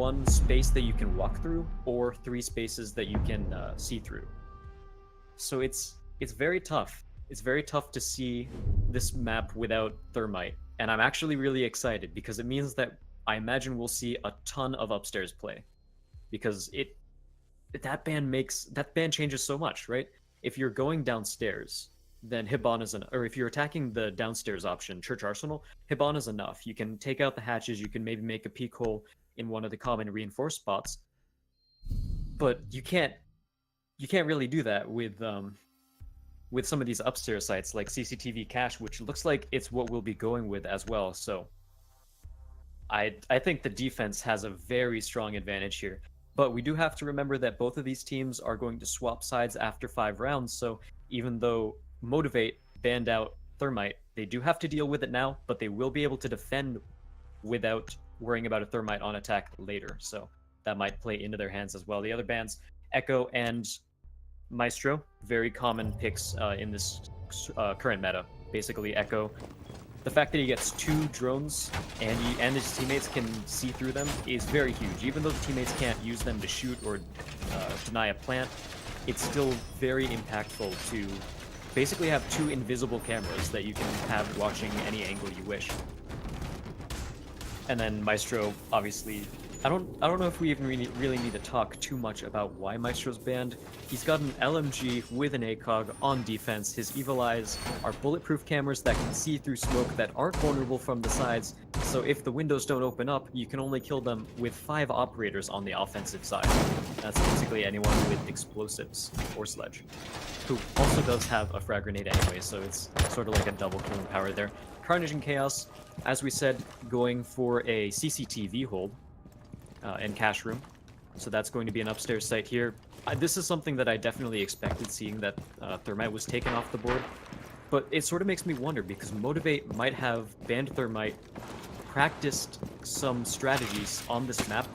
one space that you can walk through or 3 spaces that you can see through. So it's very tough. It's very tough to see this map without Thermite, and I'm actually really excited because it means that I imagine we'll see a ton of upstairs play, because that band changes so much, right? If you're going downstairs, then Hibana's or if you're attacking the downstairs option, Church Arsenal, Hibana's enough. You can take out the hatches, you can maybe make a peek hole in one of the common reinforced spots, but you can't really do that with some of these upstairs sites like CCTV Cache, which looks like it's what we'll be going with as well. So I think the defense has a very strong advantage here. But we do have to remember that both of these teams are going to swap sides after 5 rounds, so even though Motiv8 banned out Thermite, they do have to deal with it now, but they will be able to defend without worrying about a Thermite on attack later, so that might play into their hands as well. The other bans, Echo and Maestro, very common picks in this current meta. Basically, Echo, the fact that he gets 2 drones and his teammates can see through them is very huge. Even though the teammates can't use them to shoot or deny a plant, it's still very impactful to basically have 2 invisible cameras that you can have watching any angle you wish. And then Maestro, obviously, I don't know if we even really need to talk too much about why Maestro's banned. He's got an LMG with an ACOG on defense. His evil eyes are bulletproof cameras that can see through smoke that aren't vulnerable from the sides. So if the windows don't open up, you can only kill them with 5 operators on the offensive side. That's basically anyone with explosives or sledge, who also does have a frag grenade anyway, so it's sort of like a double killing power there. Carnage and Chaos, as we said, going for a CCTV hold. And cache room, so that's going to be an upstairs site here. This is something that I definitely expected, seeing that Thermite was taken off the board, but it sort of makes me wonder because Motiv8 might have banned Thermite, practiced some strategies on this map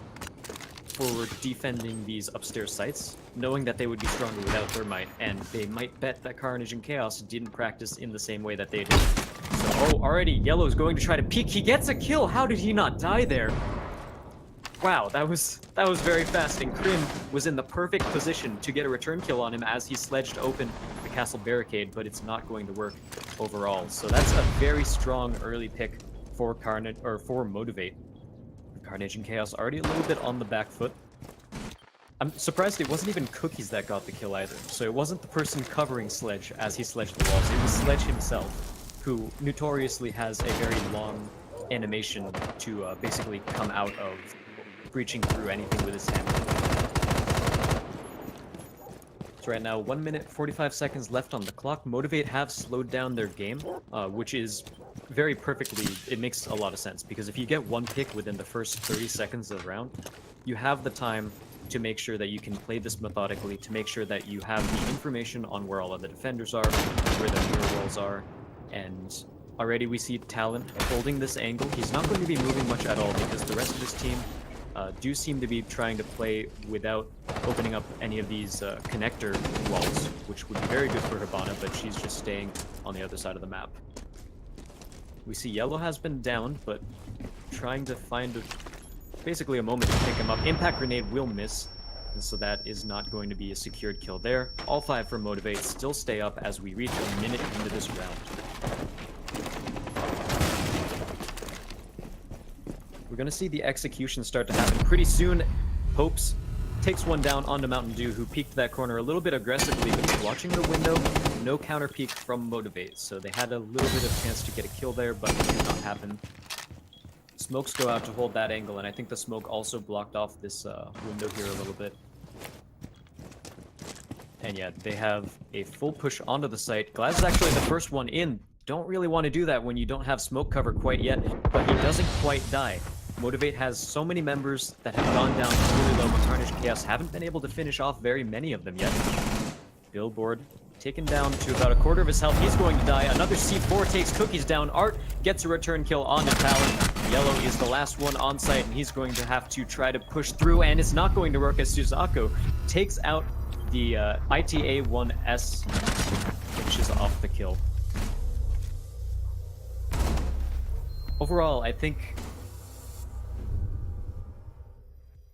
for defending these upstairs sites, knowing that they would be stronger without Thermite, and they might bet that Carnage and Chaos didn't practice in the same way that they did. So, oh, already Yellow's going to try to peek. He gets a kill. How did he not die there? Wow, that was very fast, and Krim was in the perfect position to get a return kill on him as he sledged open the castle barricade, but it's not going to work overall. So that's a very strong early pick for Carnage, or for Motiv8. Carnage and Chaos already a little bit on the back foot. I'm surprised it wasn't even Cookies that got the kill either. So it wasn't the person covering Sledge as he sledged the walls, it was Sledge himself, who notoriously has a very long animation to basically come out of breaching through anything with his hand. So right now, 1 minute 45 seconds left on the clock. Motiv8 have slowed down their game, which is very perfectly, it makes a lot of sense, because if you get 1 pick within the first 30 seconds of the round, you have the time to make sure that you can play this methodically, to make sure that you have the information on where all of the defenders are, where the mirror walls are, and already we see Talon holding this angle. He's not going to be moving much at all because the rest of his team do seem to be trying to play without opening up any of these connector walls, which would be very good for Hibana, but she's just staying on the other side of the map. We see Yellow has been down, but trying to find basically a moment to pick him up. Impact Grenade will miss, and so that is not going to be a secured kill there. All 5 for Motiv8 still stay up as we reach a minute into this round. We're going to see the execution start to happen pretty soon. Hopes takes one down onto Mountain Dew, who peeked that corner a little bit aggressively, but watching the window, no counter peek from Motiv8, so they had a little bit of chance to get a kill there, but it did not happen. Smokes go out to hold that angle, and I think the smoke also blocked off this window here a little bit. And yeah, they have a full push onto the site. Glaz is actually the first one in. Don't really want to do that when you don't have smoke cover quite yet, but he doesn't quite die. Motiv8 has so many members that have gone down really low, but Carnage and Chaos haven't been able to finish off very many of them yet. Billboard taken down to about a quarter of his health. He's going to die. Another C4 takes Cookies down. Art gets a return kill onto Talon. Yellow is the last one on site, and he's going to have to try to push through, and it's not going to work as Suzaku takes out the ITA-1S, finishes off the kill. Overall, I think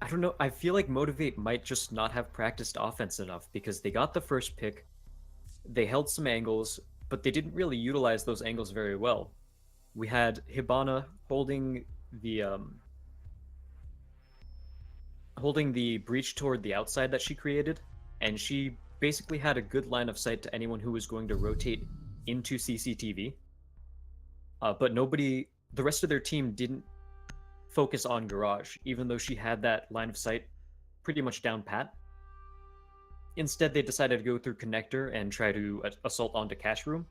I don't know. I feel like Motiv8 might just not have practiced offense enough because they got the first pick, they held some angles, but they didn't really utilize those angles very well. We had Hibana the um, holding the breach toward the outside that she created, and she basically had a good line of sight to anyone who was going to rotate into CCTV. But the rest of their team didn't focus on Garage, even though she had that line of sight pretty much down pat. Instead, they decided to go through Connector and try to assault onto Cash Room.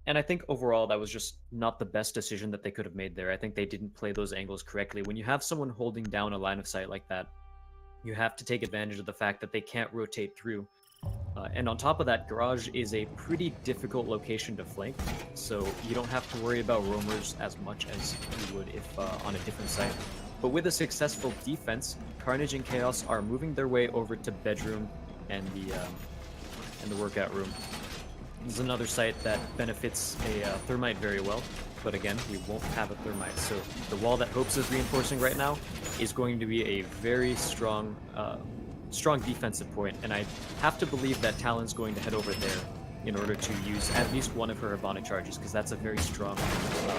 And I think overall that was just not the best decision that they could have made there. I think they didn't play those angles correctly. When you have someone holding down a line of sight like that, you have to take advantage of the fact that they can't rotate through. And on top of that, Garage is a pretty difficult location to flank, so you don't have to worry about roamers as much as you would if on a different site. But with a successful defense, Carnage and Chaos are moving their way over to Bedroom and the workout room. This is another site that benefits a Thermite very well, but again, we won't have a Thermite. So the wall that Hopes is reinforcing right now is going to be a very strong defensive point, and I have to believe that Talon's going to head over there in order to use at least one of her Hibana charges, because that's a very strong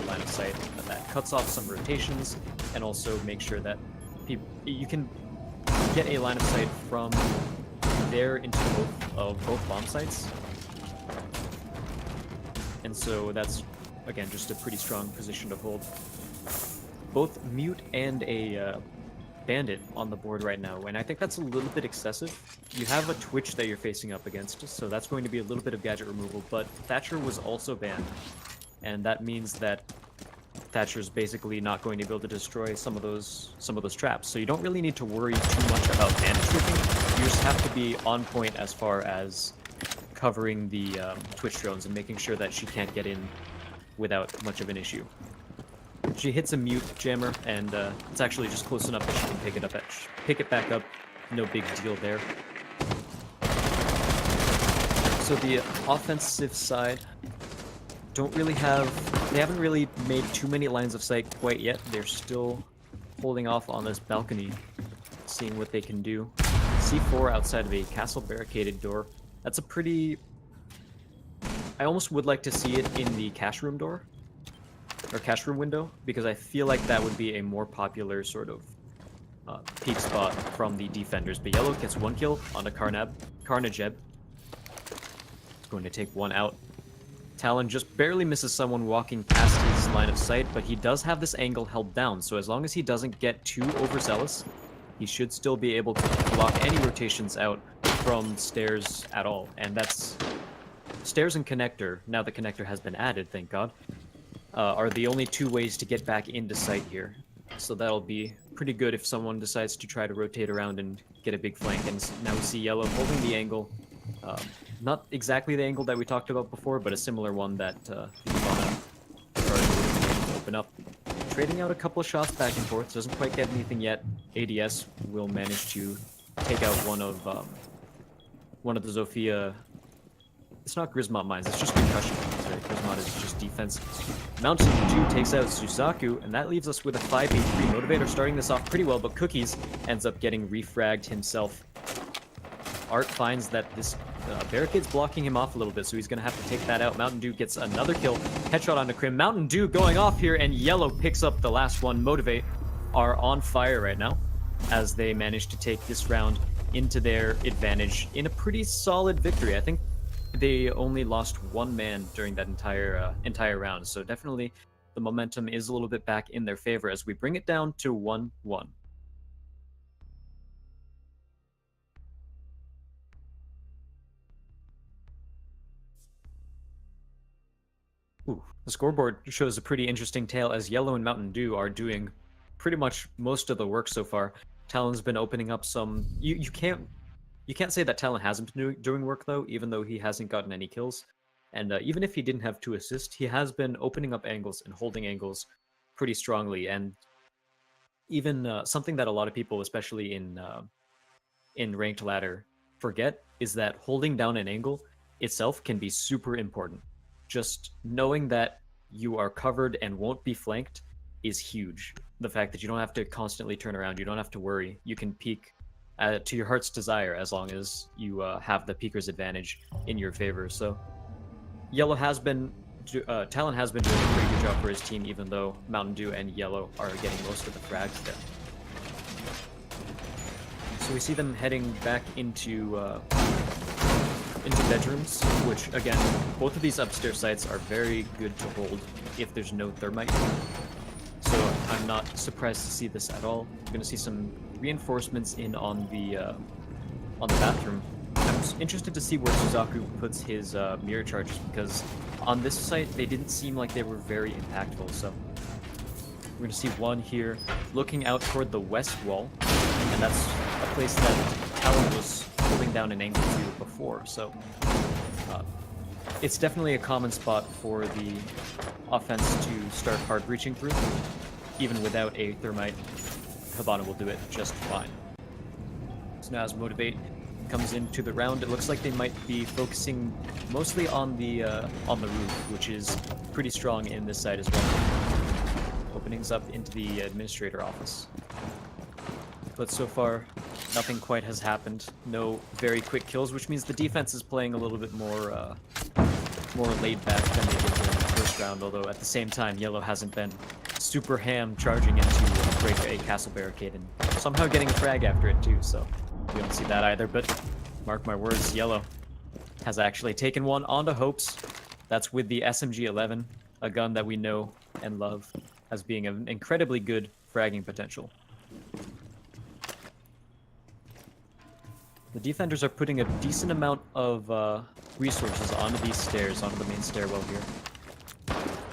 line of sight that cuts off some rotations and also makes sure that you can get a line of sight from there into both bomb sites. And so that's, again, just a pretty strong position to hold. Both Mute and a Bandit on the board right now, and I think that's a little bit excessive. You have a Twitch that you're facing up against, so that's going to be a little bit of gadget removal, but Thatcher was also banned, and that means that Thatcher's basically not going to be able to destroy some of those traps. So you don't really need to worry too much about Bandit stripping. You just have to be on point as far as covering the Twitch drones and making sure that she can't get in without much of an issue. She hits a Mute jammer, and it's actually just close enough that she can pick it back up. No big deal there. So the offensive side they haven't really made too many lines of sight quite yet. They're still holding off on this balcony, seeing what they can do. C4 outside of a castle barricaded door. That's a pretty... I almost would like to see it in the cash room door, or cash room window, because I feel like that would be a more popular sort of peak spot from the defenders. But Yellow gets one kill on a Carnage. It's going to take one out. Talon just barely misses someone walking past his line of sight, but he does have this angle held down, so as long as he doesn't get too overzealous, he should still be able to block any rotations out from stairs at all. And that's stairs and connector, now the connector has been added, thank God, are the only two ways to get back into sight here. So that'll be pretty good if someone decides to try to rotate around and get a big flank. And now we see Yellow holding the angle. Not exactly the angle that we talked about before, but a similar one that Ivana started to open up. Trading out a couple of shots back and forth, doesn't quite get anything yet. ADS will manage to take out one of the Zofia. It's not Grismot mines, it's just concussion. Right? Grismot is just defense. Mountain Dew takes out Suzaku, and that leaves us with a 5-8-3 Motivator starting this off pretty well, but Cookies ends up getting refragged himself. Art finds that this barricade's blocking him off a little bit, so he's going to have to take that out. Mountain Dew gets another kill. Headshot onto Crim. Mountain Dew going off here, and Yellow picks up the last one. Motiv8 are on fire right now, as they manage to take this round into their advantage in a pretty solid victory. I think they only lost one man during that entire round, so definitely the momentum is a little bit back in their favor as we bring it down to 1-1. Ooh, the scoreboard shows a pretty interesting tale as Yellow and Mountain Dew are doing pretty much most of the work so far. Talon's been opening up some... You can't say that Talon hasn't been doing work, though, even though he hasn't gotten any kills. And even if he didn't have 2 assists, he has been opening up angles and holding angles pretty strongly. And even something that a lot of people, especially in ranked ladder, forget is that holding down an angle itself can be super important. Just knowing that you are covered and won't be flanked is huge. the fact that you don't have to constantly turn around, you don't have to worry. You can peek to your heart's desire as long as you have the peeker's advantage in your favor. So Yellow has been, Talon has been doing a pretty good job for his team, even though Mountain Dew and Yellow are getting most of the frags there. So we see them heading back into bedrooms, which again, both of these upstairs sites are very good to hold if there's no thermite. So I'm not surprised to see this at all. We're gonna see some reinforcements in on the bathroom. I'm interested to see where Suzaku puts his mirror charges, because on this site they didn't seem like they were very impactful. So we're gonna see one here looking out toward the west wall, and that's a place that Talon was holding down an angle to before. So it's definitely a common spot for the offense to start hard breaching through. Even without a thermite, Hibana will do it just fine. So now as Motiv8 comes into the round, it looks like they might be focusing mostly on the roof, which is pretty strong in this side as well. Openings up into the administrator office. But so far, nothing quite has happened. No very quick kills, which means the defense is playing a little bit more laid back than they did during the first round, although at the same time, Yellow hasn't been super ham charging in to break a castle barricade and somehow getting a frag after it too, so we don't see that either. But mark my words, Yellow has actually taken one onto Hopes. That's with the SMG-11, a gun that we know and love as being an incredibly good fragging potential. The defenders are putting a decent amount of resources onto these stairs, onto the main stairwell here.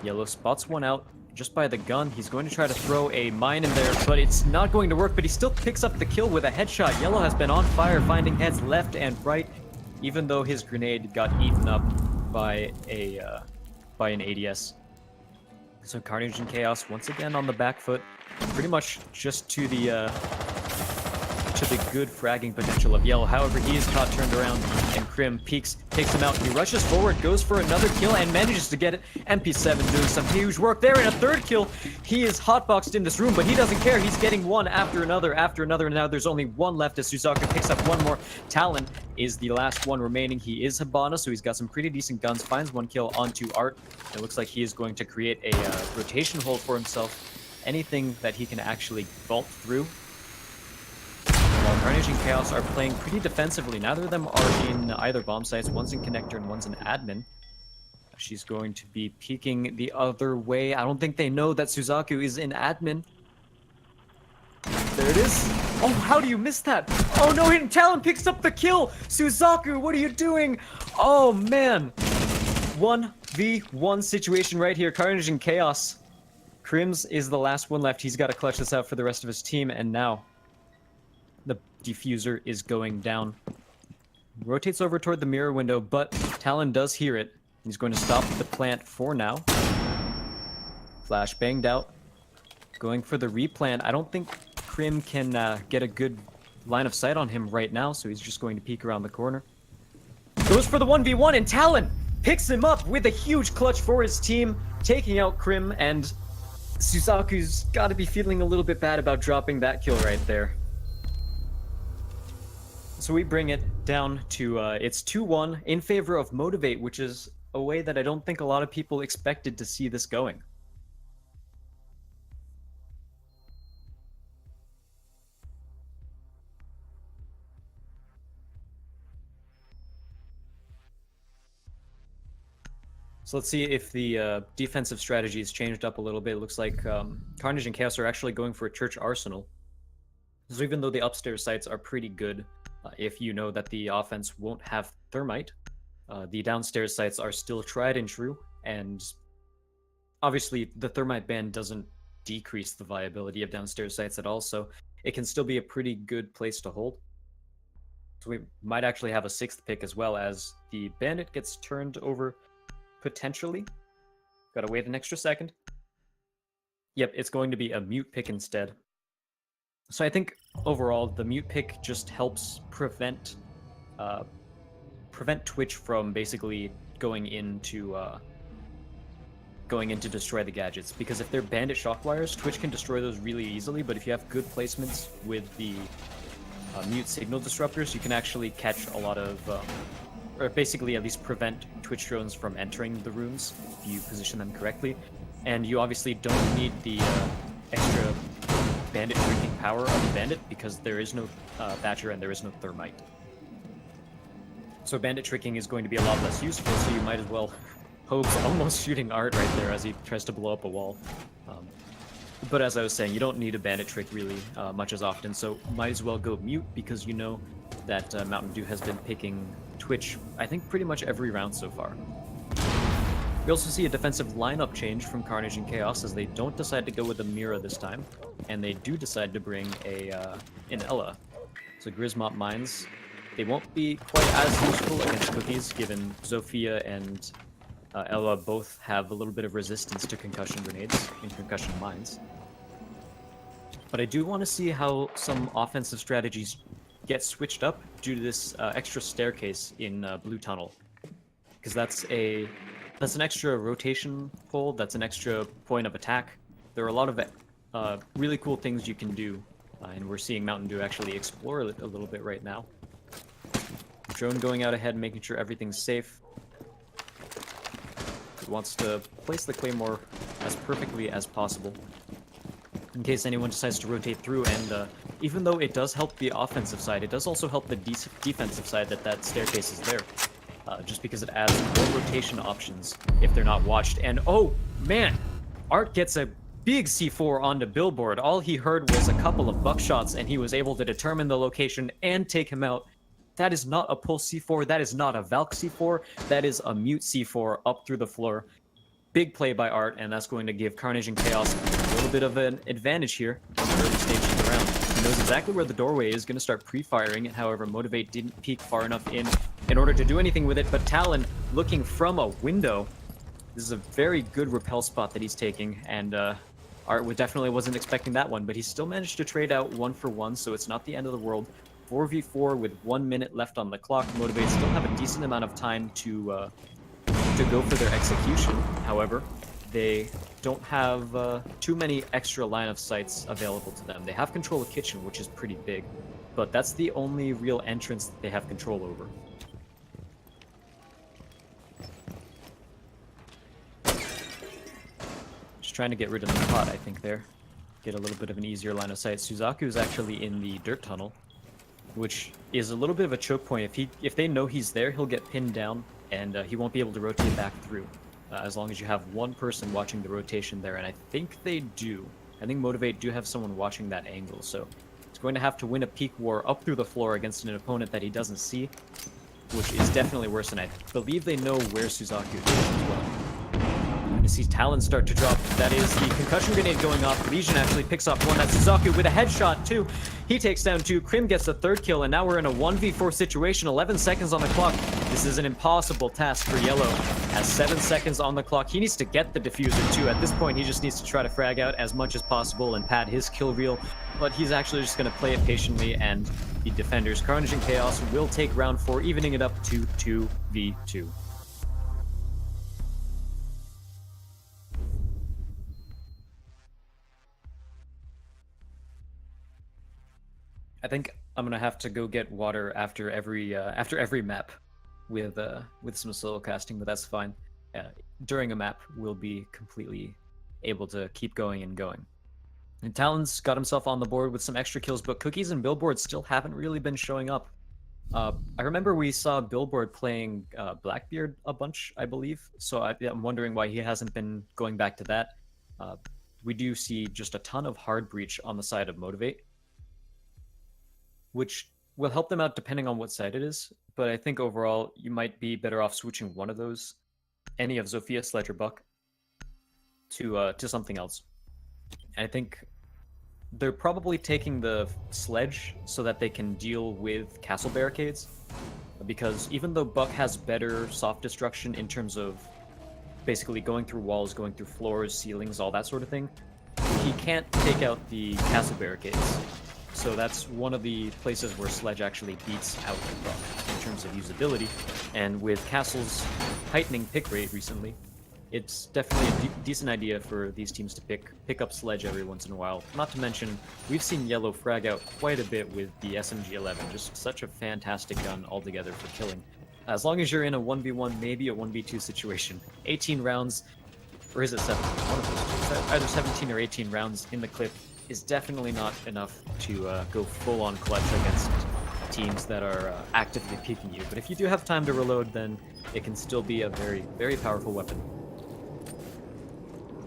Yellow spots one out just by the gun. He's going to try to throw a mine in there, but it's not going to work, but he still picks up the kill with a headshot. Yellow has been on fire, finding heads left and right, even though his grenade got eaten up by an ADS. So Carnage and Chaos once again on the back foot, pretty much just to the good fragging potential of Yellow. However, he is caught turned around, and Krim peeks, takes him out. He rushes forward, goes for another kill, and manages to get it. MP7 doing some huge work there, and a third kill. He is hotboxed in this room, but he doesn't care. He's getting one after another, and now there's only one left as Suzaku picks up one more. Talon is the last one remaining. He is Hibana, so he's got some pretty decent guns. Finds one kill onto Art. It looks like he is going to create a rotation hold for himself. Anything that he can actually vault through. While Carnage and Chaos are playing pretty defensively. Neither of them are in either bomb sites. One's in connector and one's in admin. She's going to be peeking the other way. I don't think they know that Suzaku is in admin. There it is. Oh, how do you miss that? Oh no, Hidden Talon picks up the kill! Suzaku, what are you doing? Oh man. 1v1 situation right here. Carnage and Chaos. Crims is the last one left. He's got to clutch this out for the rest of his team, and now the diffuser is going down. Rotates over toward the mirror window, but Talon does hear it. He's going to stop the plant for now. Flash banged out. Going for the replant. I don't think Krim can get a good line of sight on him right now, so he's just going to peek around the corner. Goes for the 1v1, and Talon picks him up with a huge clutch for his team, taking out Krim, and Suzaku's got to be feeling a little bit bad about dropping that kill right there. So we bring it down to, it's 2-1 in favor of Motiv8, which is a way that I don't think a lot of people expected to see this going. So let's see if the defensive strategy has changed up a little bit. It looks like Carnage and Chaos are actually going for a Church Arsenal. So even though the upstairs sites are pretty good, if you know that the offense won't have thermite, the downstairs sites are still tried and true, and obviously the thermite ban doesn't decrease the viability of downstairs sites at all, so it can still be a pretty good place to hold. So we might actually have a sixth pick as well, as the bandit gets turned over potentially. Gotta wait an extra second. Yep, it's going to be a mute pick instead. So I think overall the mute pick just helps prevent Twitch from basically going into going in to destroy the gadgets, because if they're bandit shock wires, Twitch can destroy those really easily, but if you have good placements with the mute signal disruptors, you can actually catch a lot of, or basically at least prevent Twitch drones from entering the rooms if you position them correctly. And you obviously don't need the extra bandit tricking power of the bandit, because there is no Thatcher and there is no thermite. So bandit tricking is going to be a lot less useful, so you might as well... Hope's almost shooting Art right there as he tries to blow up a wall. But as I was saying, you don't need a bandit trick really much as often, so might as well go mute, because you know that Mountain Dew has been picking Twitch, I think, pretty much every round so far. We also see a defensive lineup change from Carnage and Chaos, as they don't decide to go with a Mira this time, and they do decide to bring an Ella. So Grismop Mines, they won't be quite as useful against Cookies, given Zofia and Ella both have a little bit of resistance to concussion grenades in concussion mines. But I do want to see how some offensive strategies get switched up due to this extra staircase in Blue Tunnel. Because that's an extra rotation pole, that's an extra point of attack. There are a lot of really cool things you can do, and we're seeing Mountain Dew actually explore it a little bit right now. Drone going out ahead, making sure everything's safe. Wants to place the Claymore as perfectly as possible in case anyone decides to rotate through, and even though it does help the offensive side, it does also help the defensive side that staircase is there, just because it adds more rotation options if they're not watched. And oh man, Art gets a big C4 onto Billboard. All he heard was a couple of buckshots, and he was able to determine the location and take him out. That is not a pulse C4, that is not a Valk C4, that is a mute C4 up through the floor. Big play by Art, and that's going to give Carnage and Chaos a little bit of an advantage here in the early stages of the round. He knows exactly where the doorway is, going to start pre-firing it. However, Motiv8 didn't peek far enough in order to do anything with it, but Talon looking from a window. This is a very good repel spot that he's taking, and Art definitely wasn't expecting that one, but he still managed to trade out 1 for 1, so it's not the end of the world. 4v4 with 1 minute left on the clock. Motiv8 still have a decent amount of time to go for their execution. However, they don't have too many extra line of sights available to them. They have control of kitchen, which is pretty big, but that's the only real entrance that they have control over. Just trying to get rid of the pot, I think, there. Get a little bit of an easier line of sight. Suzaku is actually in the dirt tunnel, which is a little bit of a choke point. If they know he's there, he'll get pinned down, and he won't be able to rotate back through, as long as you have one person watching the rotation there, and I think they do. I think Motiv8 do have someone watching that angle, so he's going to have to win a peek war up through the floor against an opponent that he doesn't see, which is definitely worse, and I believe they know where Suzaku is as well. To see Talon start to drop. That is the concussion grenade going off. Legion actually picks up one. That's Suzaku with a headshot too. He takes down 2. Krim gets the 3rd kill, and now we're in a 1v4 situation. 11 seconds on the clock. This is an impossible task for Yellow. Has 7 seconds on the clock. He needs to get the diffuser too. At this point, he just needs to try to frag out as much as possible and pad his kill reel. But he's actually just going to play it patiently, and the defenders, Carnage and Chaos, will take round 4, evening it up to 2v2. I think I'm gonna have to go get water after every map with some solo casting, but that's fine. During a map, we'll be completely able to keep going and going. And Talon's got himself on the board with some extra kills, but Cookies and Billboard still haven't really been showing up. I remember we saw Billboard playing Blackbeard a bunch, I believe, so I'm wondering why he hasn't been going back to that. We do see just a ton of hard breach on the side of Motiv8, which will help them out depending on what side it is, but I think overall you might be better off switching one of those, any of Zofia, Sledge, or Buck, to something else. And I think they're probably taking the Sledge so that they can deal with castle barricades, because even though Buck has better soft destruction in terms of basically going through walls, going through floors, ceilings, all that sort of thing, he can't take out the castle barricades. So that's one of the places where Sledge actually beats out Buck in terms of usability. And with Castle's heightening pick rate recently, it's definitely a decent idea for these teams to pick up Sledge every once in a while. Not to mention, we've seen Yellow frag out quite a bit with the SMG-11. Just such a fantastic gun altogether for killing. As long as you're in a 1v1, maybe a 1v2 situation. 18 rounds, or is it 17? One of those two. Either 17 or 18 rounds in the clip is definitely not enough to go full-on clutch against teams that are actively peeking you. But if you do have time to reload, then it can still be a very, very powerful weapon.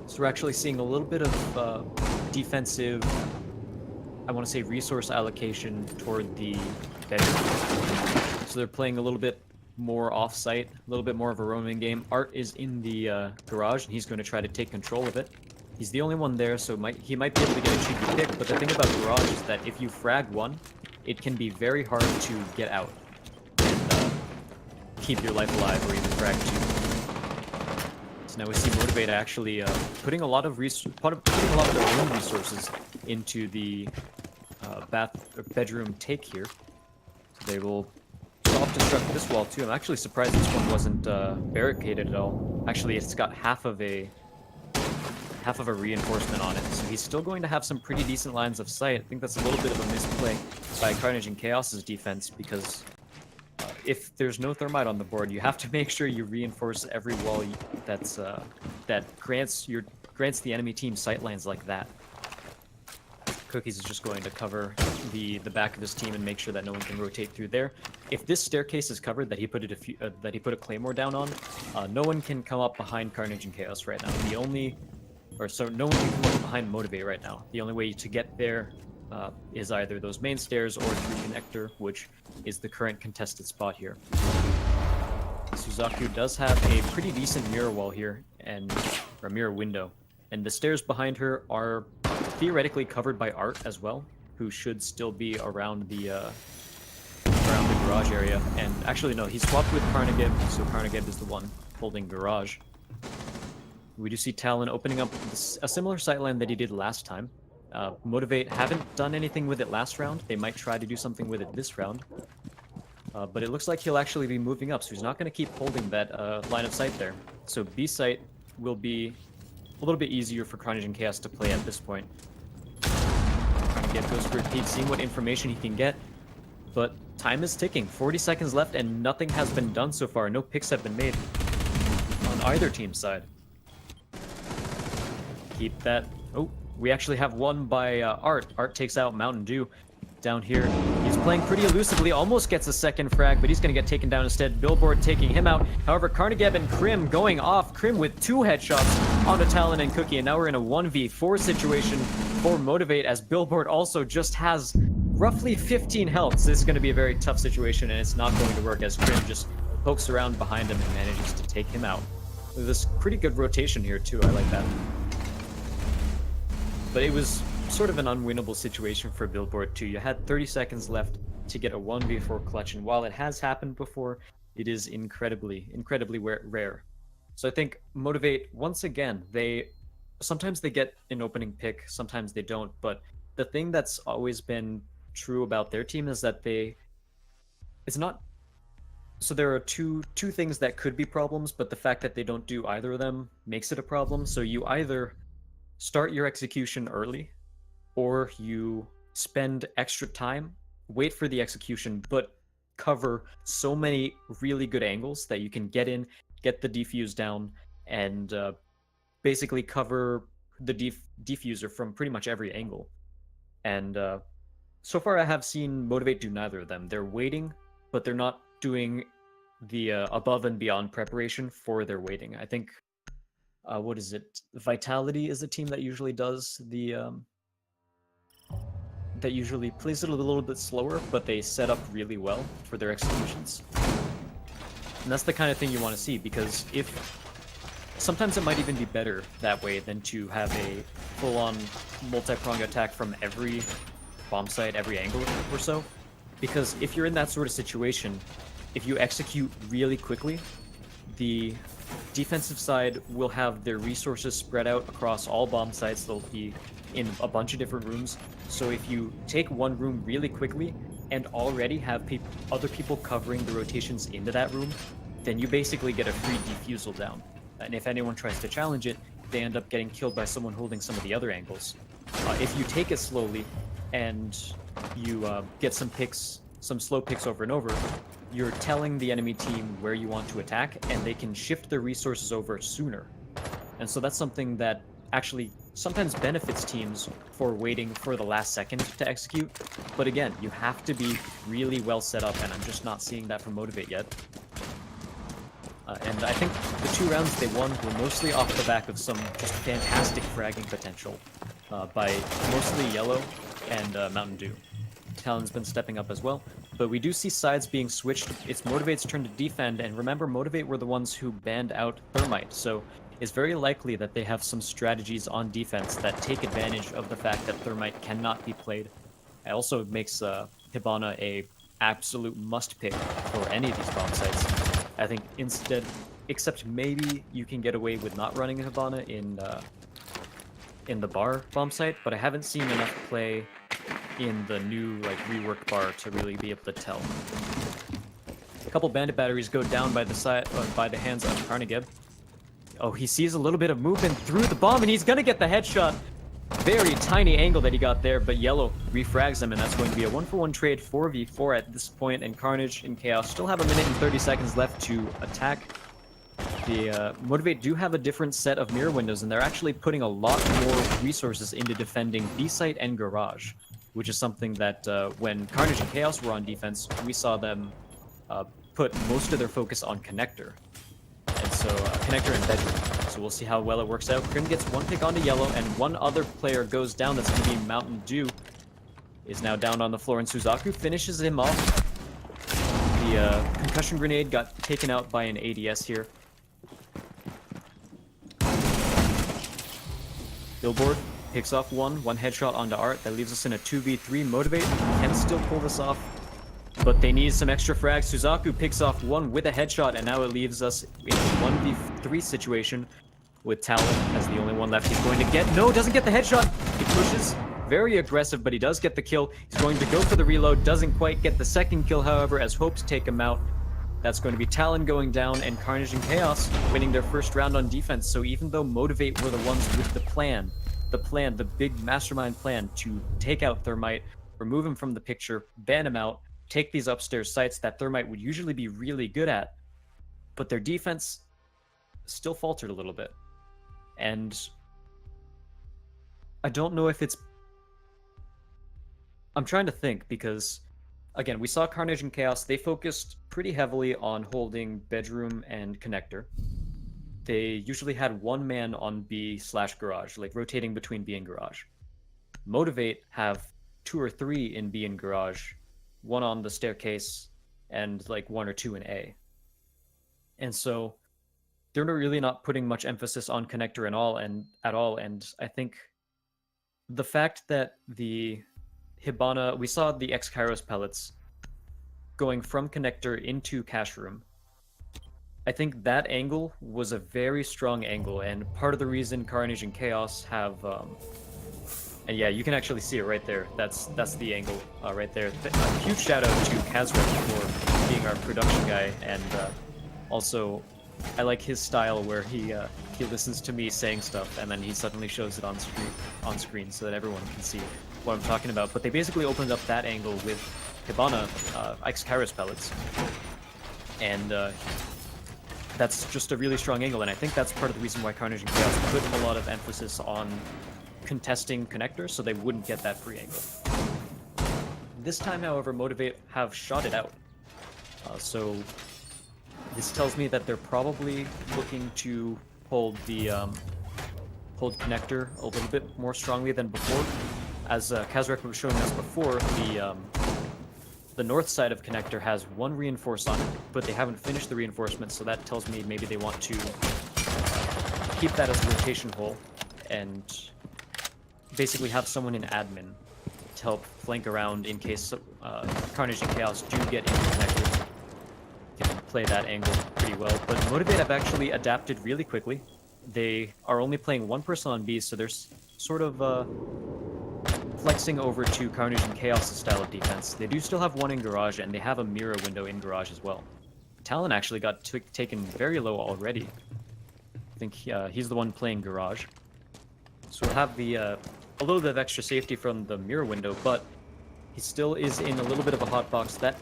So we're actually seeing a little bit of defensive, I want to say resource allocation toward the bedroom. So they're playing a little bit more off-site, a little bit more of a roaming game. Art is in the garage, and he's going to try to take control of it. He's the only one there, so he might be able to get a cheeky pick, but the thing about garage is that if you frag one, it can be very hard to get out and keep your life alive, or even frag two. So now we see Motiv8 actually putting a lot of their own resources into the bedroom take here. So they will self-destruct this wall too. I'm actually surprised this one wasn't barricaded at all. Actually, it's got half of a reinforcement on it, so he's still going to have some pretty decent lines of sight. I think that's a little bit of a misplay by Carnage and Chaos's defense, because if there's no thermite on the board, you have to make sure you reinforce every wall that grants the enemy team sight lines like that. Cookies is just going to cover the back of his team and make sure that no one can rotate through there. If this staircase is covered that he put a claymore down on, no one can come up behind Carnage and Chaos right now. No one can come up behind Motiv8 right now. The only way to get there is either those main stairs or through connector, which is the current contested spot here. Suzaku does have a pretty decent mirror wall here, or mirror window, and the stairs behind her are theoretically covered by Art as well, who should still be around the garage area. And actually, no, he swapped with Carnage, so Carnage is the one holding garage. We do see Talon opening up a similar sightline that he did last time. Motiv8 haven't done anything with it last round. They might try to do something with it this round. But it looks like he'll actually be moving up, so he's not going to keep holding that line of sight there. So B site will be a little bit easier for Carnage and Chaos to play at this point. Carnage goes for a peek, seeing what information he can get. But time is ticking. 40 seconds left, and nothing has been done so far. No picks have been made on either team's side. Keep that. Oh, we actually have one by Art. Art takes out Mountain Dew down here. He's playing pretty elusively, almost gets a second frag, but he's going to get taken down instead. Billboard taking him out. However, Carnage and Krim going off. Krim with 2 headshots onto Talon and Cookie, and now we're in a 1v4 situation for Motiv8, as Billboard also just has roughly 15 health. So this is going to be a very tough situation, and it's not going to work, as Krim just pokes around behind him and manages to take him out. This pretty good rotation here too, I like that. But it was sort of an unwinnable situation for Billboard too. You had 30 seconds left to get a 1v4 clutch, and while it has happened before, it is incredibly rare. So I think Motiv8, once again, sometimes they get an opening pick, sometimes they don't, but the thing that's always been true about their team is that so there are two things that could be problems, but the fact that they don't do either of them makes it a problem. So you either start your execution early, or you spend extra time, wait for the execution, but cover so many really good angles that you can get in, get the defuse down, and basically cover the defuser from pretty much every angle. And so far I have seen Motiv8 do neither of them. They're waiting, but they're not doing the above and beyond preparation for their waiting. I think what is it? Vitality is a team that usually does that usually plays it a little bit slower, but they set up really well for their executions. And that's the kind of thing you want to see, because sometimes it might even be better that way than to have a full-on multi-pronged attack from every bomb site, every angle or so. Because if you're in that sort of situation, if you execute really quickly, the defensive side will have their resources spread out across all bomb sites. They'll be in a bunch of different rooms. So if you take one room really quickly and already have other people covering the rotations into that room, then you basically get a free defusal down. and if anyone tries to challenge it, they end up getting killed by someone holding some of the other angles. If you take it slowly, and you get some picks, some slow picks over and over, you're telling the enemy team where you want to attack, and they can shift their resources over sooner. And so that's something that actually sometimes benefits teams for waiting for the last second to execute. But again, you have to be really well set up, and I'm just not seeing that from Motiv8 yet. And I think the 2 rounds they won were mostly off the back of some just fantastic fragging potential by mostly Yellow and Mountain Dew. Talon's been stepping up as well, but we do see sides being switched. It's Motiv8's turn to defend, and remember, Motiv8 were the ones who banned out Thermite, so it's very likely that they have some strategies on defense that take advantage of the fact that Thermite cannot be played. It also makes Hibana a absolute must pick for any of these bomb sites. I think instead, except maybe you can get away with not running Hibana in the bar bomb site, but I haven't seen enough play in the new reworked bar to really be able to tell. A couple bandit batteries go down by the hands of Carnage. Oh, he sees a little bit of movement through the bomb, and he's gonna get the headshot. Very tiny angle that he got there, but Yellow refrags him, and that's going to be a 1-for-1 trade, 4v4 at this point, and Carnage and Chaos still have a minute and 30 seconds left to attack. The Motiv8 do have a different set of mirror windows, and they're actually putting a lot more resources into defending B-site and garage, which is something that when Carnage and Chaos were on defense, we saw them put most of their focus on connector. And so connector and bedroom. So we'll see how well it works out. Crim gets 1 pick onto Yellow, and 1 other player goes down. That's going to be Mountain Dew. Is now down on the floor, and Suzaku finishes him off. The concussion grenade got taken out by an ADS here. Billboard picks off one headshot onto Art. That leaves us in a 2v3. Motiv8 can still pull this off, but they need some extra frags. Suzaku picks off 1 with a headshot, and now it leaves us in a 1v3 situation with Talon as the only one left. He's going to get... No, doesn't get the headshot. He pushes. Very aggressive, but he does get the kill. He's going to go for the reload. Doesn't quite get the second kill, however, as Hopes take him out. That's going to be Talon going down, and Carnage and Chaos winning their first round on defense. So even though Motiv8 were the ones with the big mastermind plan to take out Thermite, remove him from the picture, ban him out, take these upstairs sites that Thermite would usually be really good at, but their defense still faltered a little bit. And I don't know if it's... I'm trying to think, because, again, we saw Carnage and Chaos. They focused pretty heavily on holding bedroom and connector. They usually had 1 man on B/garage, rotating between B and garage. Motiv8 have 2 or 3 in B and garage, 1 on the staircase, and 1 or 2 in A. And so they're really not putting much emphasis on connector at all. And I think the fact that the Hibana, we saw the X-Kairos pellets going from connector into cache room. I think that angle was a very strong angle, and part of the reason Carnage and Chaos have and yeah, you can actually see it right there. That's the angle right there. A huge shout out to Kazrek for being our production guy, and also I like his style where he listens to me saying stuff and then he suddenly shows it on screen so that everyone can see what I'm talking about. But they basically opened up that angle with Hibana X-Kairos pellets, and that's just a really strong angle, and I think that's part of the reason why Carnage and Chaos put a lot of emphasis on contesting connectors so they wouldn't get that free angle. This time, however, Motiv8 have shot it out. So this tells me that they're probably looking to hold the hold connector a little bit more strongly than before. As Kazrek was showing us before, the north side of connector has 1 reinforce on it, but they haven't finished the reinforcement, so that tells me maybe they want to keep that as a rotation hole and basically have someone in admin to help flank around in case Carnage and Chaos do get into connector. Can play that angle pretty well, but Motiv8 have actually adapted really quickly. They are only playing 1 person on B, so they're sort of flexing over to Carnage and Chaos' style of defense. They do still have 1 in garage, and they have a mirror window in garage as well. Talon actually got taken very low already. I think he's the one playing Garage. So we'll have the a little bit of extra safety from the mirror window, but he still is in a little bit of a hot box. That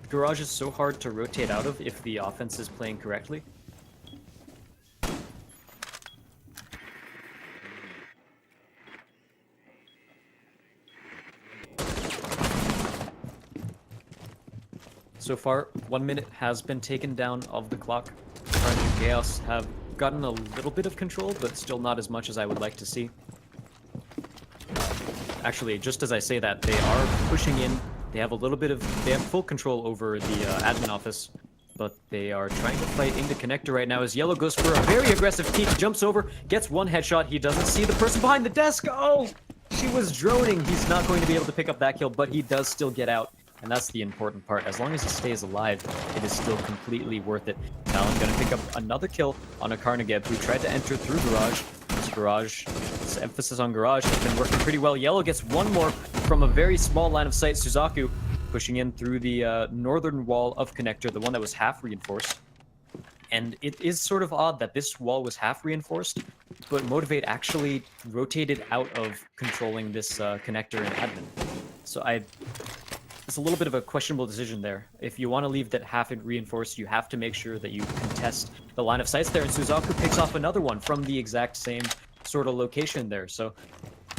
Garage is so hard to rotate out of if the offense is playing correctly. So far, 1 minute has been taken down of the clock. Carnage and Chaos have gotten a little bit of control, but still not as much as I would like to see. Actually, just as I say that, they are pushing in. They have full control over the admin office, but they are trying to fight into connector right now as Yellow goes for a very aggressive peek, jumps over, gets one headshot. He doesn't see the person behind the desk. Oh, she was droning. He's not going to be able to pick up that kill, but he does still get out. And that's the important part. As long as he stays alive, it is still completely worth it. Now I'm going to pick up another kill on a Carnage who tried to enter through Garage. This emphasis on Garage has been working pretty well. Yellow gets one more from a very small line of sight. Suzaku pushing in through the northern wall of connector, the one that was half reinforced. And it is sort of odd that this wall was half reinforced, but Motiv8 actually rotated out of controlling this connector and admin. So it's a little bit of a questionable decision there. If you want to leave that half reinforced, you have to make sure that you contest the line of sights there, and Suzaku picks off another one from the exact same sort of location there. So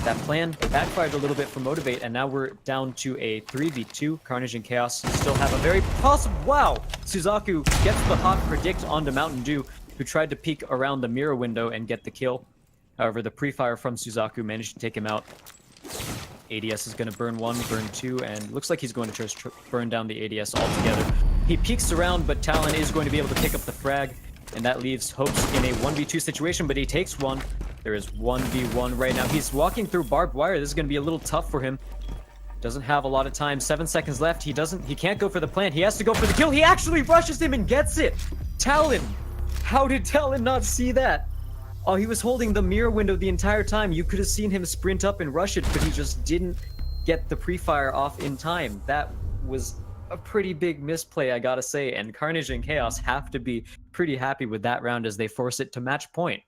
that plan backfired a little bit for Motiv8, and now we're down to a 3v2. Carnage and Chaos still have a very possible... Wow! Suzaku gets the hot predict onto Mountain Dew, who tried to peek around the mirror window and get the kill. However, the pre-fire from Suzaku managed to take him out. ADS is going to burn one, burn two, and looks like he's going to just burn down the ADS altogether. He peeks around, but Talon is going to be able to pick up the frag, and that leaves Hopes in a 1v2 situation, but he takes one. There is 1v1 right now. He's walking through barbed wire. This is going to be a little tough for him. Doesn't have a lot of time. 7 seconds left. He can't go for the plant. He has to go for the kill. He actually rushes him and gets it. Talon! How did Talon not see that? Oh, he was holding the mirror window the entire time. You could have seen him sprint up and rush it, but he just didn't get the pre-fire off in time. That was a pretty big misplay, I gotta say, and Carnage and Chaos have to be pretty happy with that round as they force it to match point.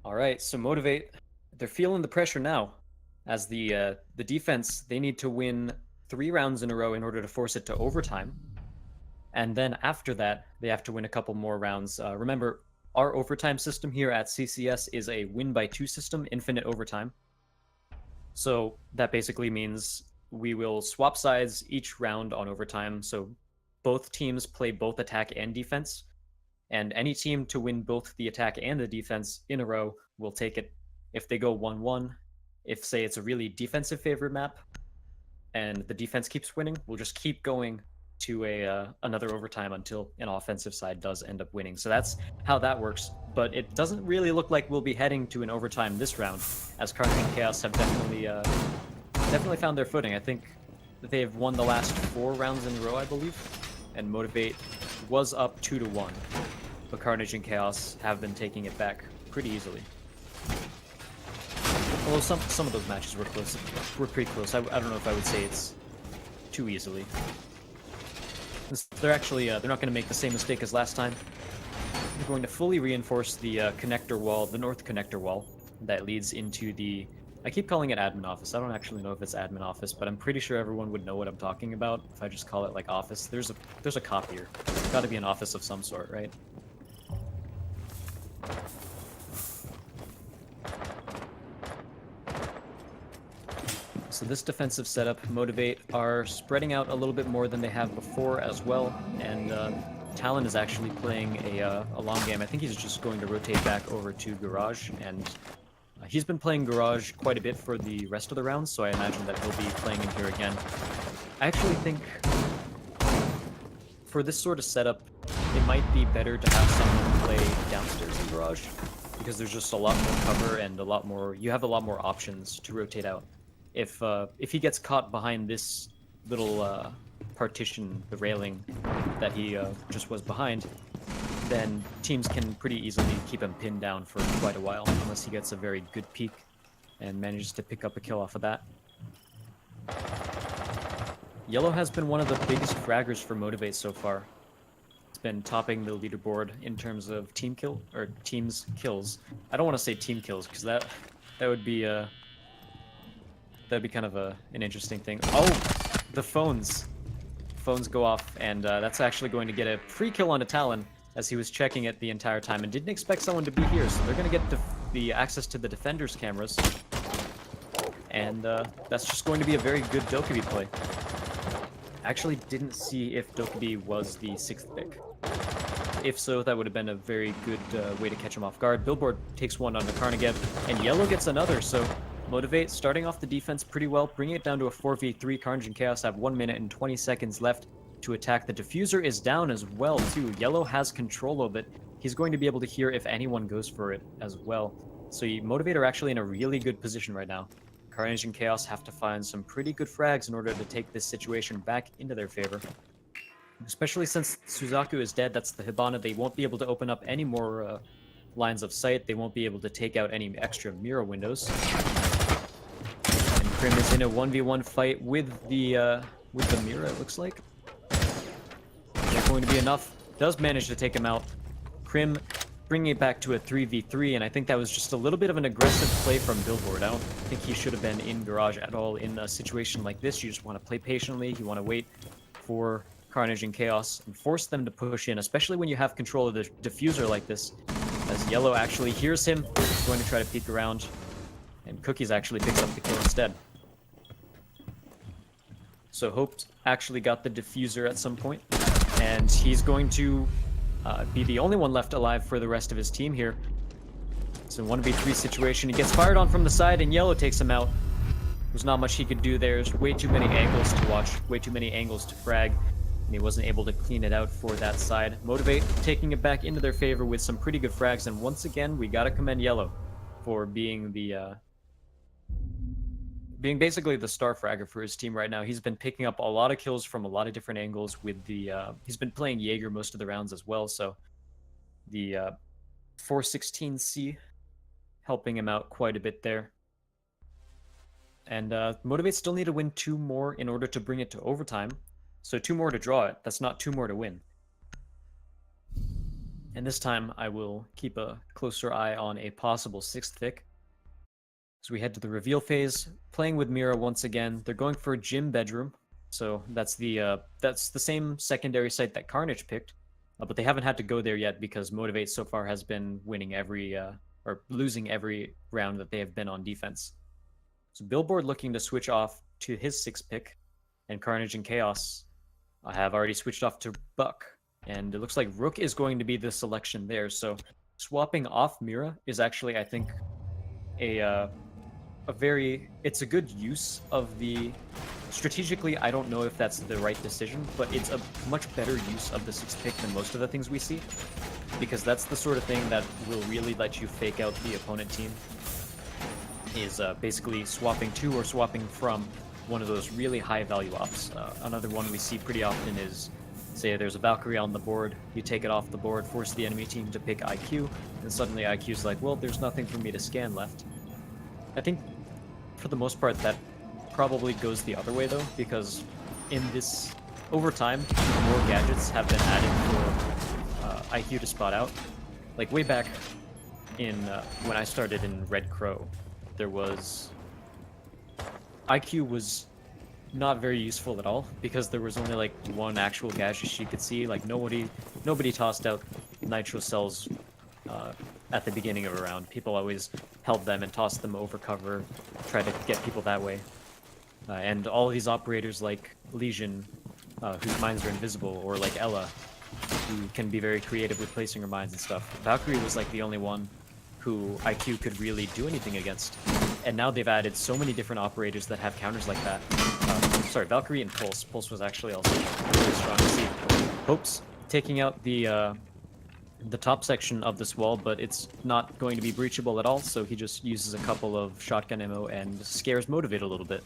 Alright, so Motiv8, they're feeling the pressure now. As the defense, they need to win 3 rounds in a row in order to force it to overtime. And then after that, they have to win a couple more rounds. Remember, our overtime system here at CCS is a win-by-2 system, infinite overtime. So that basically means we will swap sides each round on overtime. So both teams play both attack and defense. And any team to win both the attack and the defense in a row will take it. If they go 1-1, if, say, it's a really defensive favored map, and the defense keeps winning, we'll just keep going to another overtime until an offensive side does end up winning. So that's how that works. But it doesn't really look like we'll be heading to an overtime this round, as Carnage and Chaos have definitely found their footing. I think that they've won the last 4 rounds in a row, I believe, and Motiv8 was up 2-1, but Carnage and Chaos have been taking it back pretty easily. Although some of those matches were close, were pretty close. I don't know if I would say it's too easily. They're actually they're not going to make the same mistake as last time. They're going to fully reinforce the connector wall, the north connector wall that leads into the. I keep calling it admin office. I don't actually know if it's admin office, but I'm pretty sure everyone would know what I'm talking about if I just call it like office. There's a copier. It's got to be an office of some sort, right? So this defensive setup, Motiv8 are spreading out a little bit more than they have before as well, and Talon is actually playing a long game. I think he's just going to rotate back over to Garage, and he's been playing Garage quite a bit for the rest of the rounds, so I imagine that he'll be playing in here again. I actually think for this sort of setup, it might be better to have someone play downstairs in Garage, because there's just a lot more cover and you have a lot more options to rotate out. If he gets caught behind this little partition, the railing that he just was behind, then teams can pretty easily keep him pinned down for quite a while, unless he gets a very good peek. and manages to pick up a kill off of that. Yellow has been one of the biggest fraggers for Motiv8 so far. It's been topping the leaderboard in terms of teams kills. I don't want to say team kills because that would be that'd be kind of an interesting thing. Oh, the phones go off, and that's actually going to get a free kill onto Talon as he was checking it the entire time and didn't expect someone to be here. So they're going to get the access to the defender's cameras, and that's just going to be a very good Dokkaebi play. Actually didn't see if Dokkaebi was the 6th pick. If so, that would have been a very good way to catch him off guard. Billboard takes one onto Carnage, and Yellow gets another, so Motiv8 starting off the defense pretty well, bringing it down to a 4v3. Carnage and Chaos have 1 minute and 20 seconds left to attack. The diffuser is down as well, too. Yellow has control of it. He's going to be able to hear if anyone goes for it as well. So Motiv8 are actually in a really good position right now. Carnage and Chaos have to find some pretty good frags in order to take this situation back into their favor. Especially since Suzaku is dead, that's the Hibana. They won't be able to open up any more lines of sight. They won't be able to take out any extra mirror windows. And Krim is in a 1v1 fight with the mirror, it looks like. That's going to be enough. Does manage to take him out. Krim bringing it back to a 3v3, and I think that was just a little bit of an aggressive play from Billboard. I don't think he should have been in Garage at all in a situation like this. You just want to play patiently. You want to wait for Carnage and Chaos and force them to push in, especially when you have control of the diffuser like this. As Yellow actually hears him, he's going to try to peek around, and Cookies actually picks up the kill instead. So Hope actually got the diffuser at some point, and he's going to be the only one left alive for the rest of his team here. It's a 1v3 situation. He gets fired on from the side, and Yellow takes him out. There's not much he could do there. There's way too many angles to watch, way too many angles to frag, and he wasn't able to clean it out for that side. Motiv8 taking it back into their favor with some pretty good frags, and once again, we gotta commend Yellow for being basically the star fragger for his team right now. He's been picking up a lot of kills from a lot of different angles with he's been playing Jaeger most of the rounds as well, so the 416C helping him out quite a bit there. And Motiv8 still need to win 2 more in order to bring it to overtime. So 2 more to draw it. That's not 2 more to win. And this time I will keep a closer eye on a possible 6th pick. As we head to the reveal phase, playing with Mira once again. They're going for a gym bedroom. So that's the same secondary site that Carnage picked. But they haven't had to go there yet because Motiv8 so far has been winning or losing every round that they have been on defense. So Billboard looking to switch off to his 6th pick, and Carnage and Chaos have already switched off to Buck. And it looks like Rook is going to be the selection there. So swapping off Mira is actually, I think, it's a good use of the... Strategically, I don't know if that's the right decision, but it's a much better use of the 6th pick than most of the things we see, because that's the sort of thing that will really let you fake out the opponent team, is basically swapping to or swapping from one of those really high value ops. Another one we see pretty often is, say there's a Valkyrie on the board, you take it off the board, force the enemy team to pick IQ, and suddenly IQ's like, well, there's nothing for me to scan left. I think, for the most part, that probably goes the other way, though, because in this, over time, more gadgets have been added for IQ to spot out. Like, way back in, when I started in Red Crow, there was... IQ was not very useful at all, because there was only, like, one actual gadget you could see. Like, nobody tossed out nitro cells at the beginning of a round. People always held them and tossed them over cover, tried to get people that way. And all of these operators like Legion, whose mines are invisible, or like Ella, who can be very creative with placing her mines and stuff. Valkyrie was like the only one who IQ could really do anything against. And now they've added so many different operators that have counters like that. Sorry, Valkyrie and Pulse. Pulse was actually also really strong to see. Hope's taking out the top section of this wall, but it's not going to be breachable at all, so he just uses a couple of shotgun ammo and scares Motiv8 a little bit.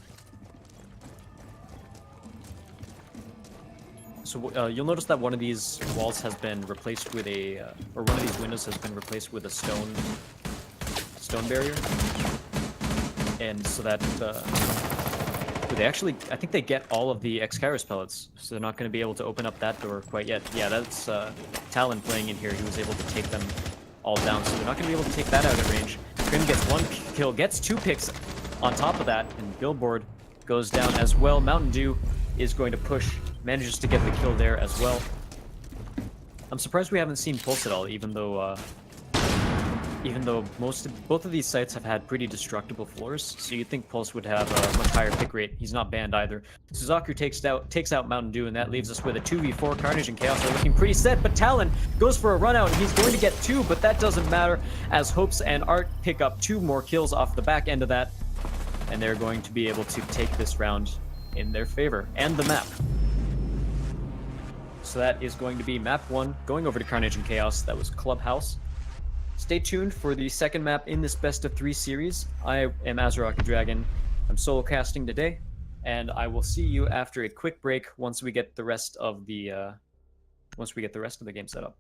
So you'll notice that one of these walls has been replaced with or one of these windows has been replaced with a stone barrier. and so that they actually, I think they get all of the X-Kairos pellets, so they're not going to be able to open up that door quite yet. Yeah, that's Talon playing in here. He was able to take them all down, so they're not going to be able to take that out at range. Grim gets one kill, gets 2 picks on top of that, and Billboard goes down as well. Mountain Dew is going to push, manages to get the kill there as well. I'm surprised we haven't seen Pulse at all, even though both of these sites have had pretty destructible floors, so you'd think Pulse would have a much higher pick rate. He's not banned either. Suzaku takes out Mountain Dew, and that leaves us with a 2v4. Carnage and Chaos are looking pretty set, but Talon goes for a run out, and he's going to get 2, but that doesn't matter, as Hopes and Art pick up 2 more kills off the back end of that, and they're going to be able to take this round in their favor, and the map. So that is going to be map 1, going over to Carnage and Chaos. That was Clubhouse. Stay tuned for the second map in this best of 3 series. I am Azuraki Dragon. I'm solo casting today, and I will see you after a quick break once we get the rest of the game set up.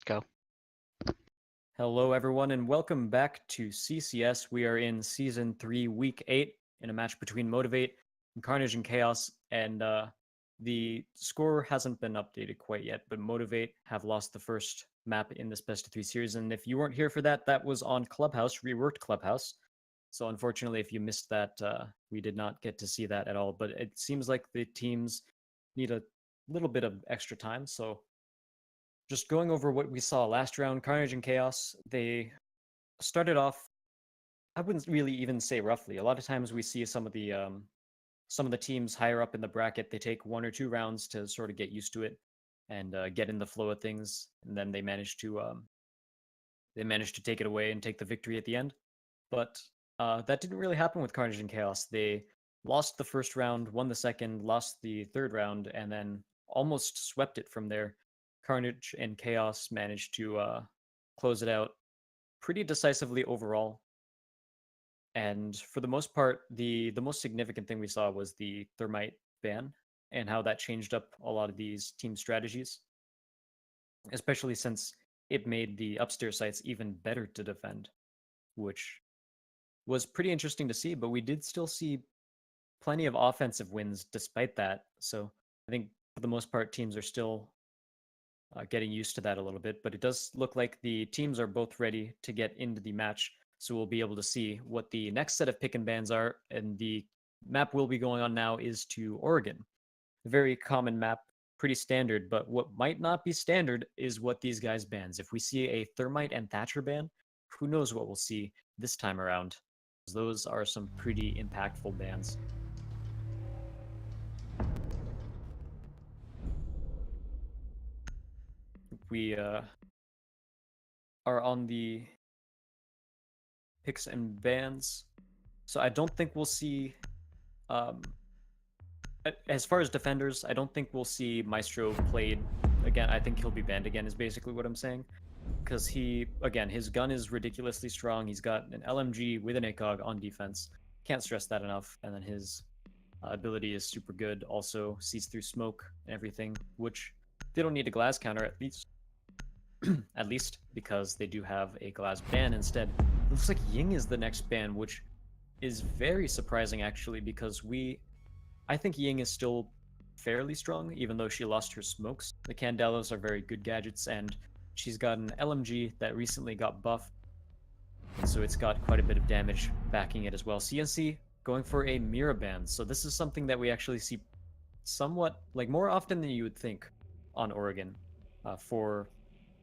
Go. Hello, everyone, and welcome back to CCS. We are in Season 3, Week 8, in a match between Motiv8 and Carnage and Chaos, and the score hasn't been updated quite yet, but Motiv8 have lost the first map in this best of 3 series, and if you weren't here for that, that was on Clubhouse, reworked Clubhouse. So unfortunately, if you missed that, we did not get to see that at all, but it seems like the teams need a little bit of extra time. So just going over what we saw last round, Carnage and Chaos, they started off, I wouldn't really even say roughly. A lot of times we see some of the teams higher up in the bracket, they take 1 or 2 rounds to sort of get used to it and get in the flow of things, and then they manage to take it away and take the victory at the end. But that didn't really happen with Carnage and Chaos. They lost the first round, won the second, lost the third round, and then almost swept it from there. Carnage and Chaos managed to close it out pretty decisively overall. And for the most part, the most significant thing we saw was the Thermite ban and how that changed up a lot of these team strategies, especially since it made the upstairs sites even better to defend, which was pretty interesting to see. But we did still see plenty of offensive wins despite that. So I think for the most part, teams are still getting used to that a little bit. But it does look like the teams are both ready to get into the match. So we'll be able to see what the next set of pick and bans are. And the map we'll be going on now is to Oregon. A very common map, pretty standard, but what might not be standard is what these guys bans. If we see a Thermite and Thatcher ban, who knows what we'll see this time around. Those are some pretty impactful bans. We are on the picks and bans. So I don't think we'll see, as far as defenders, I don't think we'll see Maestro played again. I think he'll be banned again is basically what I'm saying. Because his gun is ridiculously strong. He's got an LMG with an ACOG on defense. Can't stress that enough. And then his ability is super good. Also sees through smoke and everything, which they don't need a glass counter at least. At least because they do have a glass ban instead. It looks like Ying is the next ban, which is very surprising actually, because I think Ying is still fairly strong, even though she lost her smokes. The Candelas are very good gadgets, and she's got an LMG that recently got buffed, and so it's got quite a bit of damage backing it as well. CNC going for a Mira ban, so this is something that we actually see somewhat, like more often than you would think on Oregon, for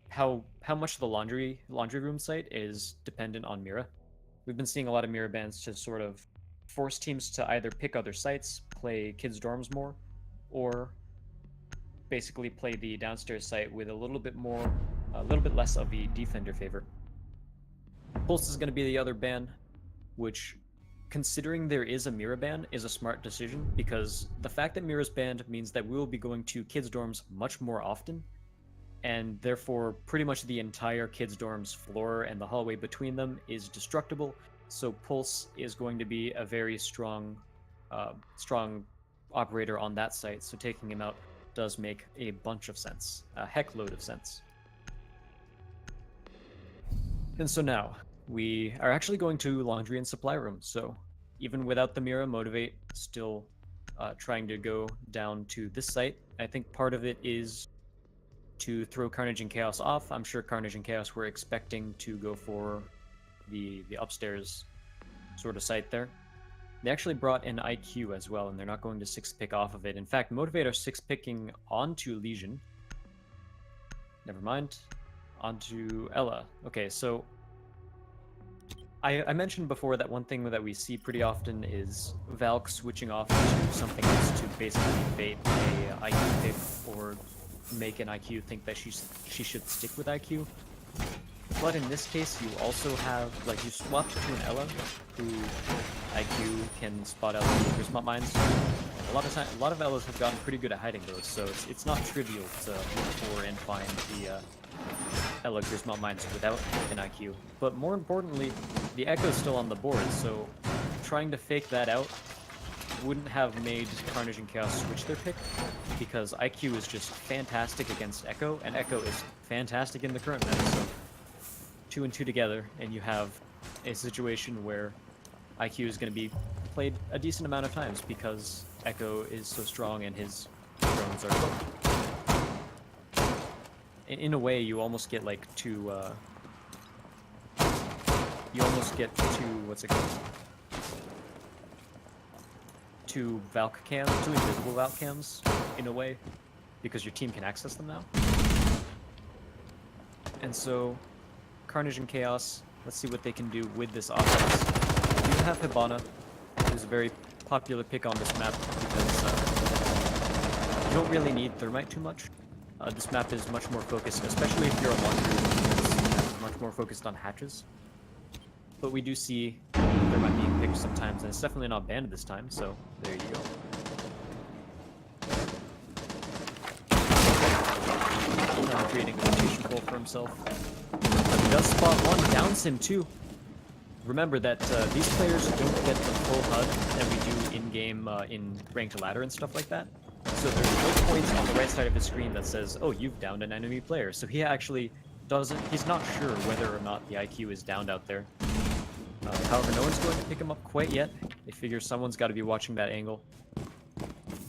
how much the laundry room site is dependent on Mira. We've been seeing a lot of Mira bans to sort of force teams to either pick other sites, play kids' dorms more, or basically play the downstairs site with a little bit less of a defender favor. Pulse is going to be the other ban, which, considering there is a Mira ban, is a smart decision, because the fact that Mira's banned means that we will be going to kids' dorms much more often, and therefore pretty much the entire kids' dorms floor and the hallway between them is destructible. So Pulse is going to be a very strong operator on that site. So taking him out does make a bunch of sense, a heck load of sense. And so now we are actually going to laundry and supply room. So even without the Mira, Motiv8 still trying to go down to this site. I think part of it is to throw Carnage and Chaos off. I'm sure Carnage and Chaos were expecting to go for the upstairs sort of site there. They actually brought an IQ as well, and they're not going to 6-pick off of it. In fact, Motiv8 are 6-picking onto Legion. Never mind. Onto Ella. Okay, so I mentioned before that one thing that we see pretty often is Valk switching off to something else to basically bait a IQ pick or make an IQ think that she should stick with IQ. But in this case, you also have, like, you swapped to an Ella who IQ can spot out the Grismont mines. A lot of Ellas have gotten pretty good at hiding those, so it's not trivial to look for and find the Ella Grismont mines without an IQ. But more importantly, the Echo's still on the board, so trying to fake that out wouldn't have made Carnage and Chaos switch their pick, because IQ is just fantastic against Echo, and Echo is fantastic in the current meta, so 2 and 2 together, and you have a situation where IQ is going to be played a decent amount of times because Echo is so strong and his drones are low. In a way, you almost get like two, what's it called? Two Valk cams, two invisible Valk cams, in a way, because your team can access them now. And so, Carnage and Chaos, let's see what they can do with this offense. We do have Hibana, who's a very popular pick on this map because you don't really need Thermite too much. This map is much more focused, especially if you're a laundry, it's much more focused on hatches. But we do see Thermite being picked sometimes, and it's definitely not banned this time, so there you go. Creating a rotation pool for himself. But he does spot one, downs him too. Remember that these players don't get the full HUD that we do in-game in ranked ladder and stuff like that. So there's no points on the right side of the screen that says, oh, you've downed an enemy player. So he actually doesn't, he's not sure whether or not the IQ is downed out there. However, no one's going to pick him up quite yet. They figure someone's got to be watching that angle.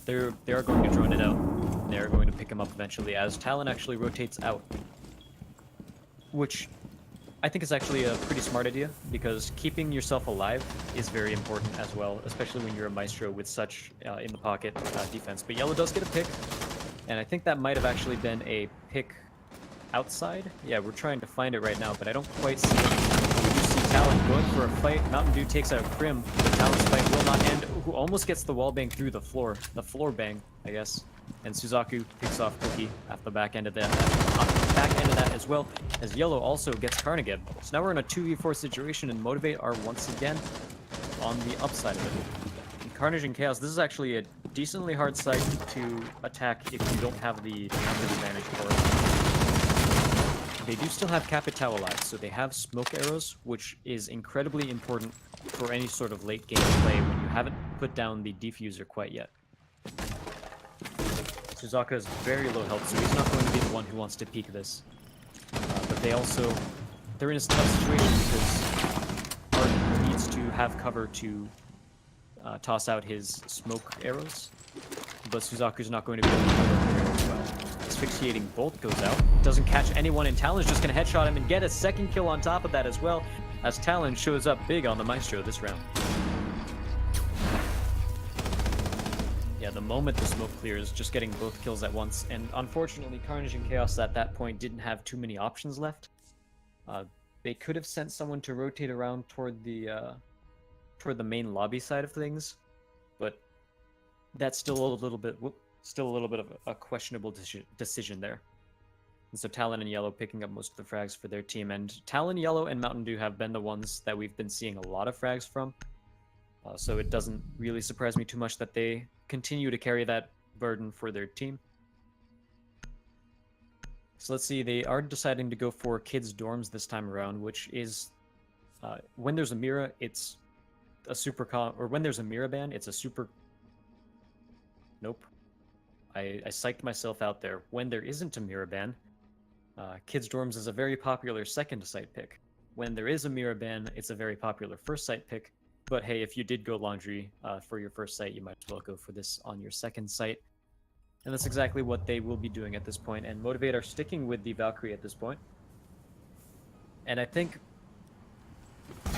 They are going to drone it out. They're going to pick him up eventually as Talon actually rotates out. Which I think is actually a pretty smart idea, because keeping yourself alive is very important as well, especially when you're a Maestro with such in-the-pocket defense. But Yellow does get a pick, and I think that might have actually been a pick outside. Yeah, we're trying to find it right now, but I don't quite see it. We do see Talon going for a fight. Mountain Dew takes out Crim, but Talon's fight will not end. Who almost gets the wall bang through the floor bang, I guess. And Suzaku picks off Cookie at the back end of that, as well, as Yellow also gets Carnage. So now we're in a 2v4 situation, and Motiv8 are once again on the upside of it. And Carnage and Chaos, this is actually a decently hard site to attack if you don't have the numbers advantage for it. They do still have Capitao alive, so they have smoke arrows, which is incredibly important for any sort of late game play when you haven't put down the diffuser quite yet. Suzaku has very low health, so he's not going to be the one who wants to peek this. But they're in a tough situation because Art needs to have cover to toss out his smoke arrows, but Suzaku's not going to be able to cover her as well. Asphyxiating Bolt goes out, doesn't catch anyone, and Talon's just going to headshot him and get a second kill on top of that as well, as Talon shows up big on the Maestro this round. Yeah, the moment the smoke clears, just getting both kills at once, and unfortunately Carnage and Chaos at that point didn't have too many options left. They could have sent someone to rotate around toward the main lobby side of things, but that's still a little bit of a questionable decision there. And so Talon and Yellow picking up most of the frags for their team, and Talon, Yellow, and Mountain Dew have been the ones that we've been seeing a lot of frags from. So it doesn't really surprise me too much that they continue to carry that burden for their team. So let's see, they are deciding to go for kids' dorms this time around, which is when there's a Mira, it's a when there's a Mira ban, it's a super. Nope, I psyched myself out there. When there isn't a Mira ban, kids' dorms is a very popular second site pick. When there is a Mira ban, it's a very popular first site pick. But hey, if you did go laundry for your first site, you might as well go for this on your second site. And that's exactly what they will be doing at this point. And Motiv8 are sticking with the Valkyrie at this point. And I think,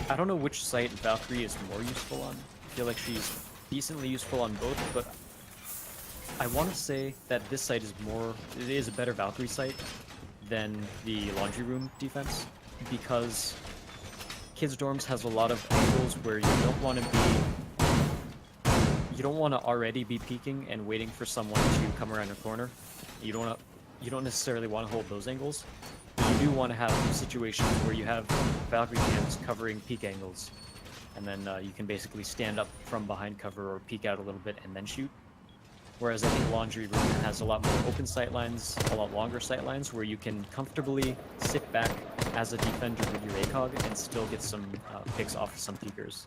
I don't know which site Valkyrie is more useful on. I feel like she's decently useful on both, but I want to say that this site is a better Valkyrie site than the laundry room defense, because kids' dorms has a lot of angles where you don't want to already be peeking and waiting for someone to come around a corner. You don't necessarily want to hold those angles. You do want to have situations where you have Valkyrie cams covering peek angles, and then you can basically stand up from behind cover or peek out a little bit and then shoot. Whereas I think laundry room has a lot more open sight lines, a lot longer sight lines, where you can comfortably sit back as a defender with your ACOG and still get some picks off some peekers.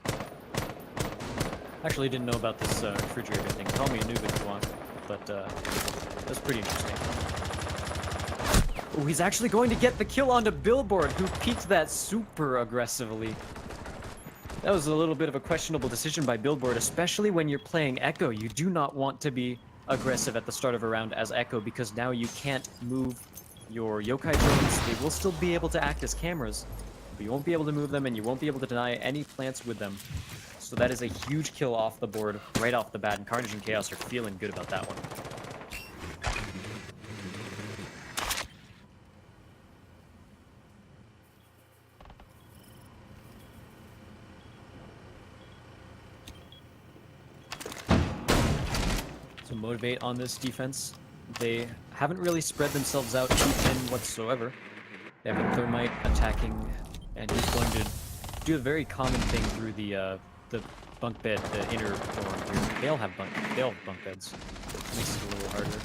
Actually, didn't know about this refrigerator thing. Call me a noob if you want, but that's pretty interesting. Oh, he's actually going to get the kill onto Billboard, who peeked that super aggressively. That was a little bit of a questionable decision by Billboard, especially when you're playing Echo. You do not want to be aggressive at the start of a round as Echo, because now you can't move your yokai drones. They will still be able to act as cameras, but you won't be able to move them, and you won't be able to deny any plants with them. So that is a huge kill off the board right off the bat, and Carnage and Chaos are feeling good about that one. to Motiv8 on this defense. They haven't really spread themselves out too thin whatsoever. They have a Thermite attacking, and he's going to do a very common thing through the bunk bed, the inner dorm here. They all have bunk beds. Makes it a little harder.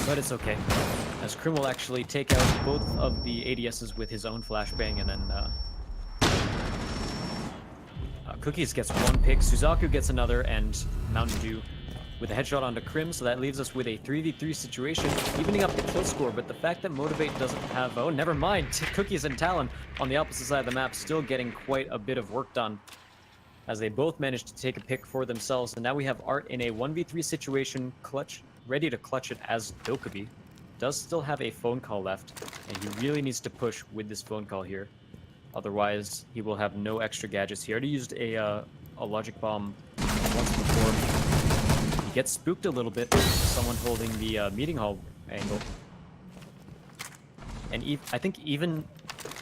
But it's okay, as Krim will actually take out both of the ADSs with his own flashbang, and then Cookies gets one pick, Suzaku gets another, and Mountain Dew with a headshot onto Krim, so that leaves us with a 3v3 situation, evening up the kill score. But the fact that Motiv8 doesn't have... Oh, never mind! Cookies and Talon on the opposite side of the map still getting quite a bit of work done, as they both managed to take a pick for themselves. And now we have Art in a 1v3 situation, ready to clutch it, as Dokkaebi does still have a phone call left, and he really needs to push with this phone call here. Otherwise, he will have no extra gadgets. He already used a logic bomb once before. He gets spooked a little bit with someone holding the meeting hall angle. And I think even...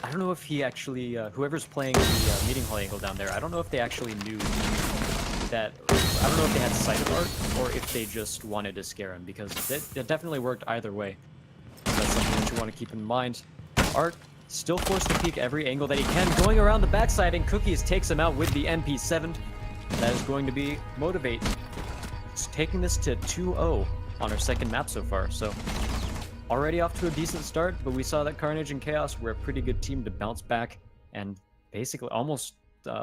I don't know if he actually... whoever's playing the meeting hall angle down there, I don't know if they actually knew that... I don't know if they had sight of Art, or if they just wanted to scare him, because it definitely worked either way. That's something that you want to keep in mind. Art still forced to peek every angle that he can, going around the backside, and Cookies takes him out with the MP7. That is going to be Motiv8. It's taking this to 2-0 on our second map so far, so already off to a decent start, but we saw that Carnage and Chaos were a pretty good team to bounce back and basically almost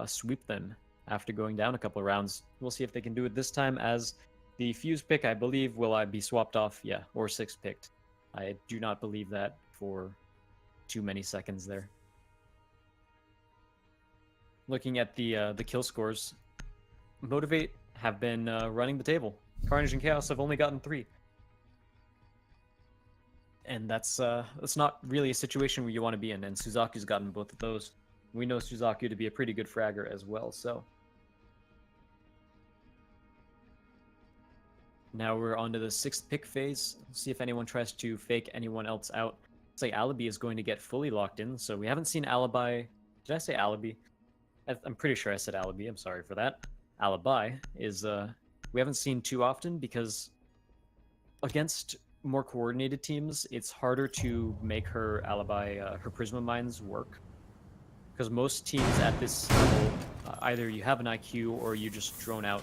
sweep them after going down a couple of rounds. We'll see if they can do it this time, as the Fuse pick, I believe, will be swapped off, yeah, or 6 picked. I do not believe that for too many seconds there. Looking at the kill scores, Motiv8 have been running the table. Carnage and Chaos have only gotten 3. And that's not really a situation where you want to be in, and Suzaku's gotten both of those. We know Suzaku to be a pretty good fragger as well, so... Now we're on to the 6th pick phase. See if anyone tries to fake anyone else out. Looks like Alibi is going to get fully locked in, so we haven't seen Alibi... Did I say Alibi? I'm pretty sure I said Alibi, I'm sorry for that. Alibi is, we haven't seen too often, because against more coordinated teams, it's harder to make her Alibi, her Prisma Mines work. Because most teams at this level, either you have an IQ or you just drone out.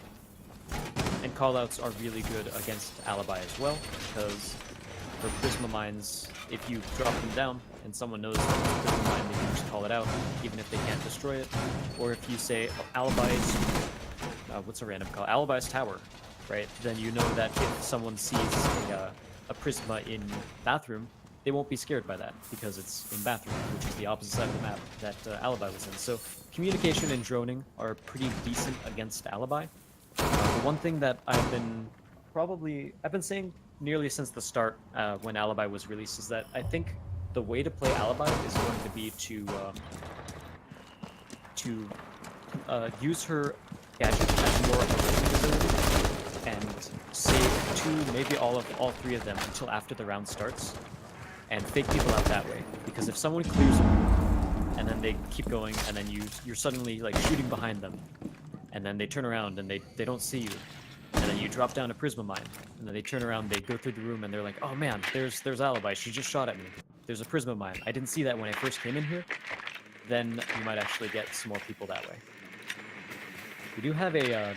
And callouts are really good against Alibi as well, because for Prisma Mines, if you drop them down and someone knows that it's a Prisma Mine, they can just call it out, even if they can't destroy it. Or if you say, oh, Alibi's, what's a random call? Alibi's tower, right? Then you know that if someone sees a Prisma in bathroom, they won't be scared by that, because it's in bathroom, which is the opposite side of the map that Alibi was in. So communication and droning are pretty decent against Alibi. The one thing that I've been saying nearly since the start when Alibi was released is that I think the way to play Alibi is going to be to use her gadget as more of a ability and save 2, maybe all 3 of them until after the round starts, and fake people out that way. Because if someone clears them and then they keep going, and then you're suddenly like shooting behind them, and then they turn around and they don't see you, and then you drop down a Prisma Mine, and then they turn around, they go through the room, and they're like, oh man, there's Alibi, she just shot at me, there's a Prisma Mine, I didn't see that when I first came in here. Then you might actually get some more people that way. We do have an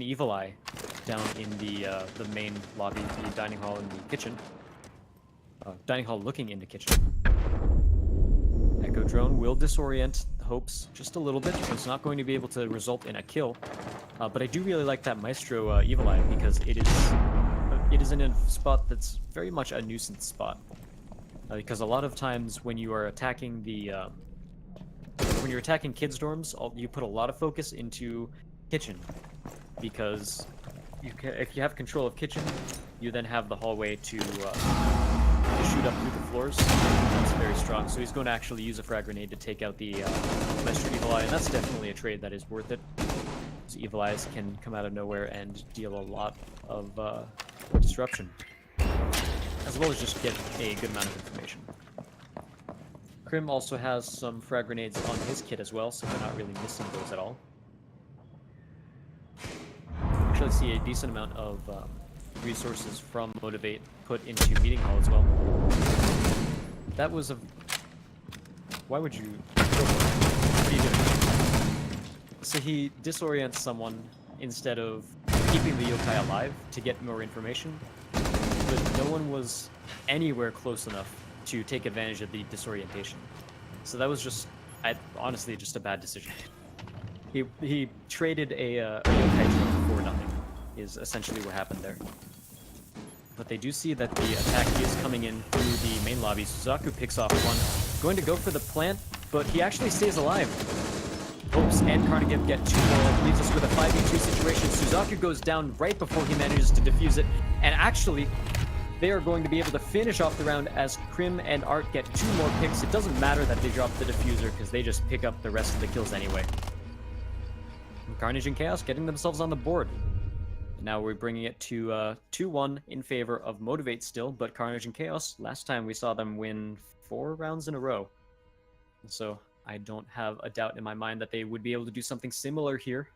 Evil Eye down in the main lobby, the dining hall and the kitchen. Dining hall looking into kitchen. Echo drone will disorient Hopes just a little bit. It's not going to be able to result in a kill, but I do really like that Maestro Evil Eye, because it is in a spot that's very much a nuisance spot. Because a lot of times when you are attacking when you're attacking kids' dorms, you put a lot of focus into kitchen, because if you have control of kitchen, you then have the hallway to shoot up through the floors. That's very strong. So he's going to actually use a frag grenade to take out the Maestro Evil Eye, and that's definitely a trade that is worth it. So Evil Eyes can come out of nowhere and deal a lot of disruption, as well as just get a good amount of information. Krim also has some frag grenades on his kit as well, so they're not really missing those at all. Actually, actually see a decent amount of resources from Motiv8 put into Meeting Hall as well. That was a... Why would you... What are you doing? So he disorients someone instead of keeping the yokai alive to get more information, but no one was anywhere close enough to take advantage of the disorientation. So that was just, honestly, just a bad decision. He traded a yokai drone for nothing, is essentially what happened there. But they do see that the attack is coming in through the main lobby. Suzaku picks off one, going to go for the plant, but he actually stays alive. Hopes and Carnage get 2 more, leaves us with a 5v2 situation. Suzaku goes down right before he manages to defuse it, and actually, they are going to be able to finish off the round as Krim and Art get 2 more picks. It doesn't matter that they drop the diffuser, because they just pick up the rest of the kills anyway. And Carnage and Chaos getting themselves on the board. Now we're bringing it to 2-1 in favor of Motiv8 still, but Carnage and Chaos, last time we saw them win 4 rounds in a row. So I don't have a doubt in my mind that they would be able to do something similar here.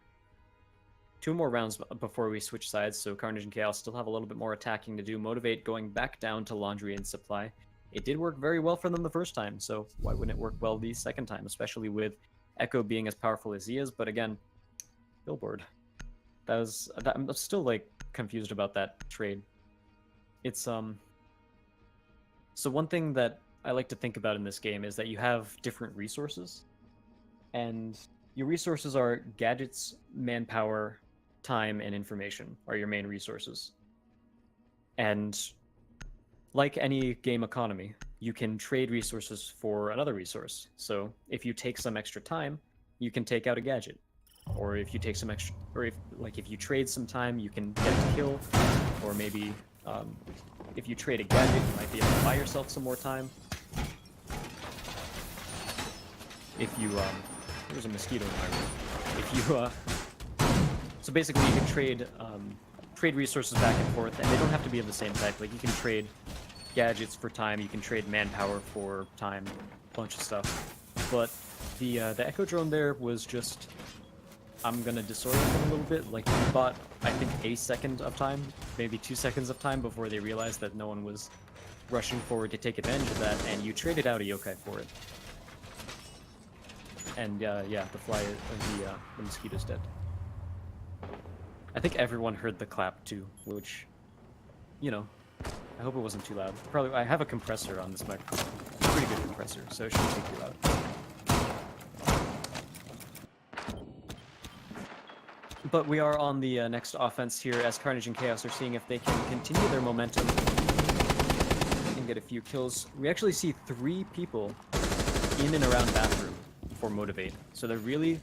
2 more rounds before we switch sides, so Carnage and Chaos still have a little bit more attacking to do. Motiv8 going back down to Laundry and Supply. It did work very well for them the first time, so why wouldn't it work well the second time, especially with Echo being as powerful as he is. But again, Billboard. I'm still, like, confused about that trade. It's, So one thing that I like to think about in this game is that you have different resources, and your resources are gadgets, manpower, time, and information are your main resources. And like any game economy, you can trade resources for another resource. So if you take some extra time, you can take out a gadget. Or if you take some extra, or if you trade some time, you can get a kill. Or maybe if you trade a gadget, you might be able to buy yourself some more time. If you there's a mosquito in my room. If you so basically you can trade resources back and forth, and they don't have to be of the same type. Like, you can trade gadgets for time, you can trade manpower for time, a bunch of stuff. But the Echo drone there was just, I'm gonna disorient them a little bit. Like, he bought, I think, a second of time, maybe 2 seconds of time before they realized that no one was rushing forward to take advantage of that, and you traded out a yokai for it. And yeah, the mosquito's dead. I think everyone heard the clap too, which, you know, I hope it wasn't too loud. Probably, I have a compressor on this microphone. It's a pretty good compressor, so it shouldn't be too loud. But we are on the next offense here, as Carnage and Chaos are seeing if they can continue their momentum and get a few kills. We actually see 3 people in and around bathroom for Motiv8, so they're really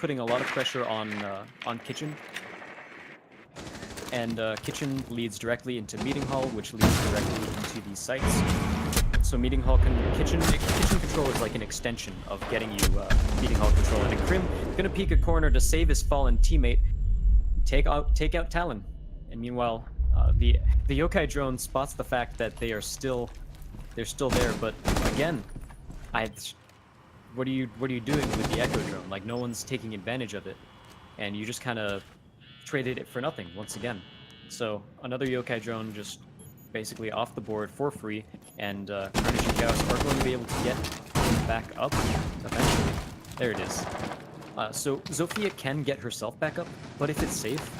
putting a lot of pressure on Kitchen. And Kitchen leads directly into Meeting Hall, which leads directly into these sites. So Meeting Hall Kitchen control is like an extension of getting you Meeting Hall control. And Krim gonna peek a corner to save his fallen teammate, take out Talon. And meanwhile, the yokai drone spots the fact that they're still there. But again, what are you doing with the Echo drone? Like, no one's taking advantage of it, and you just kind of traded it for nothing once again. So another yokai drone just basically off the board for free, and Carnage and Chaos are going to be able to get back up eventually. There it is. So Zofia can get herself back up, but if it's safe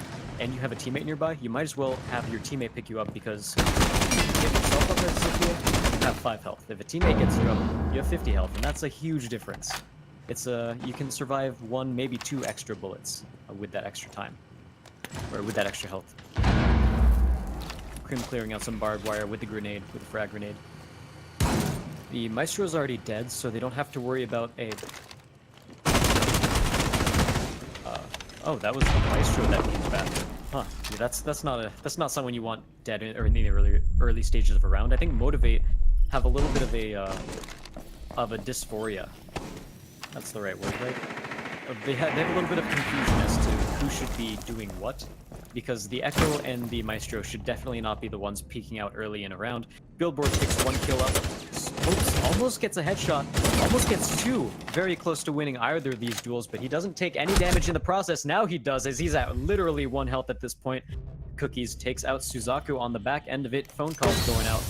and you have a teammate nearby, you might as well have your teammate pick you up, because if you get yourself up there, Zofia, you have 5 health. If a teammate gets you up, you have 50 health, and that's a huge difference. It's you can survive 1, maybe 2 extra bullets with that extra time. Or with that extra health. Krim clearing out some barbed wire with the grenade, with the frag grenade. The Maestro's already dead, so they don't have to worry about a... oh, that was the Maestro that came back. Huh. Yeah, that's not someone you want dead in, or in the early stages of a round. I think Motiv8 have a little bit of a dysphoria. That's the right word, right? They have a little bit of confusion as to who should be doing what, because the Echo and the Maestro should definitely not be the ones peeking out early in a round. Billboard picks 1 kill up, Hopes almost gets a headshot, almost gets two. Very close to winning either of these duels, but he doesn't take any damage in the process. Now he does, as he's at literally 1 health at this point. Cookies takes out Suzaku on the back end of it. Phone calls going out.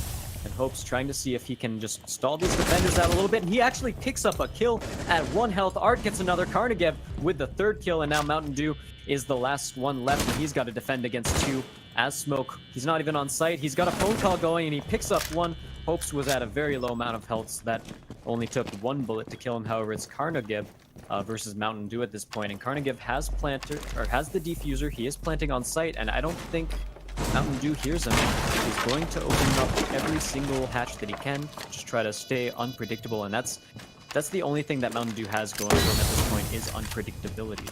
And Hope's trying to see if he can just stall these defenders out a little bit. And he actually picks up a kill at 1 health. Art gets another. Carnage with the 3rd kill. And now Mountain Dew is the last one left. And he's got to defend against 2. As Smoke, he's not even on site. He's got a phone call going and he picks up 1. Hopes was at a very low amount of health. So that only took 1 bullet to kill him. However, it's Carnage versus Mountain Dew at this point. And Carnage has has the defuser. He is planting on site. And I don't think Mountain Dew hears him. He's going to open up every single hatch that he can, just try to stay unpredictable, and that's the only thing that Mountain Dew has going for him at this point is unpredictability.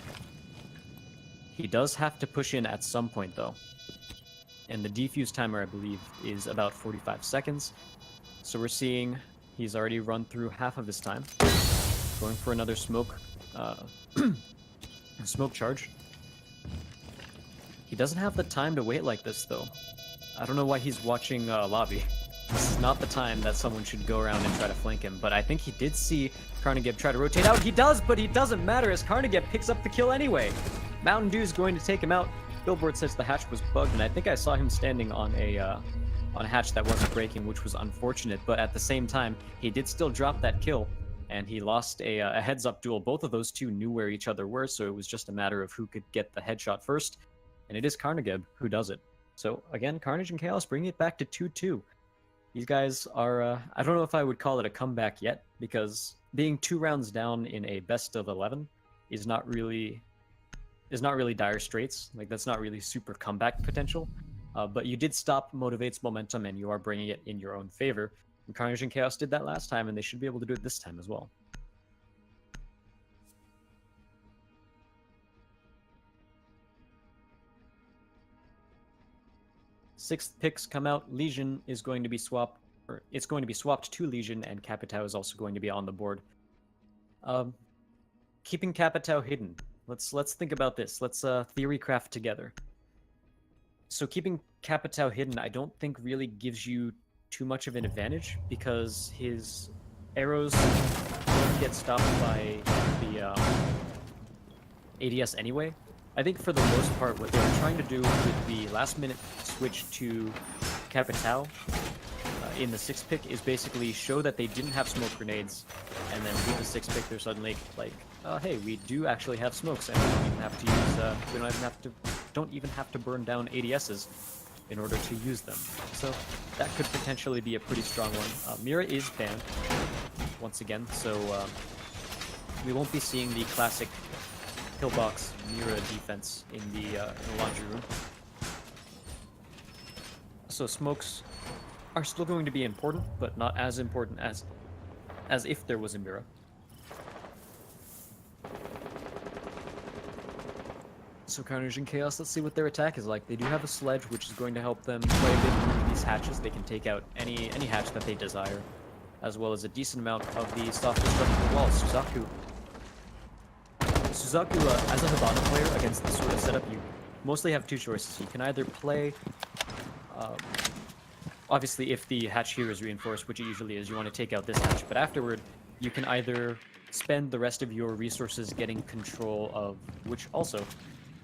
He does have to push in at some point though, and the defuse timer, I believe, is about 45 seconds. So we're seeing he's already run through half of his time, going for another smoke, smoke charge. He doesn't have the time to wait like this, though. I don't know why he's watching lobby. This is not the time that someone should go around and try to flank him, but I think he did see Carnage try to rotate out. He does, but he doesn't matter as Carnage picks up the kill anyway. Mountain Dew is going to take him out. Billboard says the hatch was bugged, and I think I saw him standing on a hatch that wasn't breaking, which was unfortunate, but at the same time, he did still drop that kill, and he lost a heads-up duel. Both of those two knew where each other were, so it was just a matter of who could get the headshot first. And it is Carnage who does it. So again, Carnage and Chaos bringing it back to 2-2. These guys are, I don't know if I would call it a comeback yet, because being 2 rounds down in a best of 11 is not really dire straits. Like, that's not really super comeback potential. But you did stop Motiv8's momentum, and you are bringing it in your own favor. And Carnage and Chaos did that last time, and they should be able to do it this time as well. 6th picks come out. Legion is going to be swapped, or it's going to be swapped to Legion, and Capitao is also going to be on the board. Keeping Capitao hidden. Let's think about this. Let's theory craft together. So keeping Capitao hidden, I don't think really gives you too much of an advantage, because his arrows don't get stopped by the ADS anyway. I think for the most part, what they were trying to do with the last-minute switch to Capitao in the 6th pick is basically show that they didn't have smoke grenades, and then with the 6th pick, they're suddenly like, hey, we do actually have smokes, and we don't even have to use, don't even have to burn down ADSs in order to use them. So that could potentially be a pretty strong one. Mira is banned once again, so we won't be seeing the classic pillbox Mira defense in the laundry room. So smokes are still going to be important, but not as important as if there was a Mira. So Carnage and Chaos, let's see what their attack is like. They do have a sledge, which is going to help them play a bit through these hatches. They can take out any hatch that they desire, as well as a decent amount of the soft destructible walls. Suzaku, as a Hibana player against this sort of setup, you mostly have 2 choices. You can either play, obviously if the hatch here is reinforced, which it usually is, you want to take out this hatch, but afterward, you can either spend the rest of your resources getting control of, which also,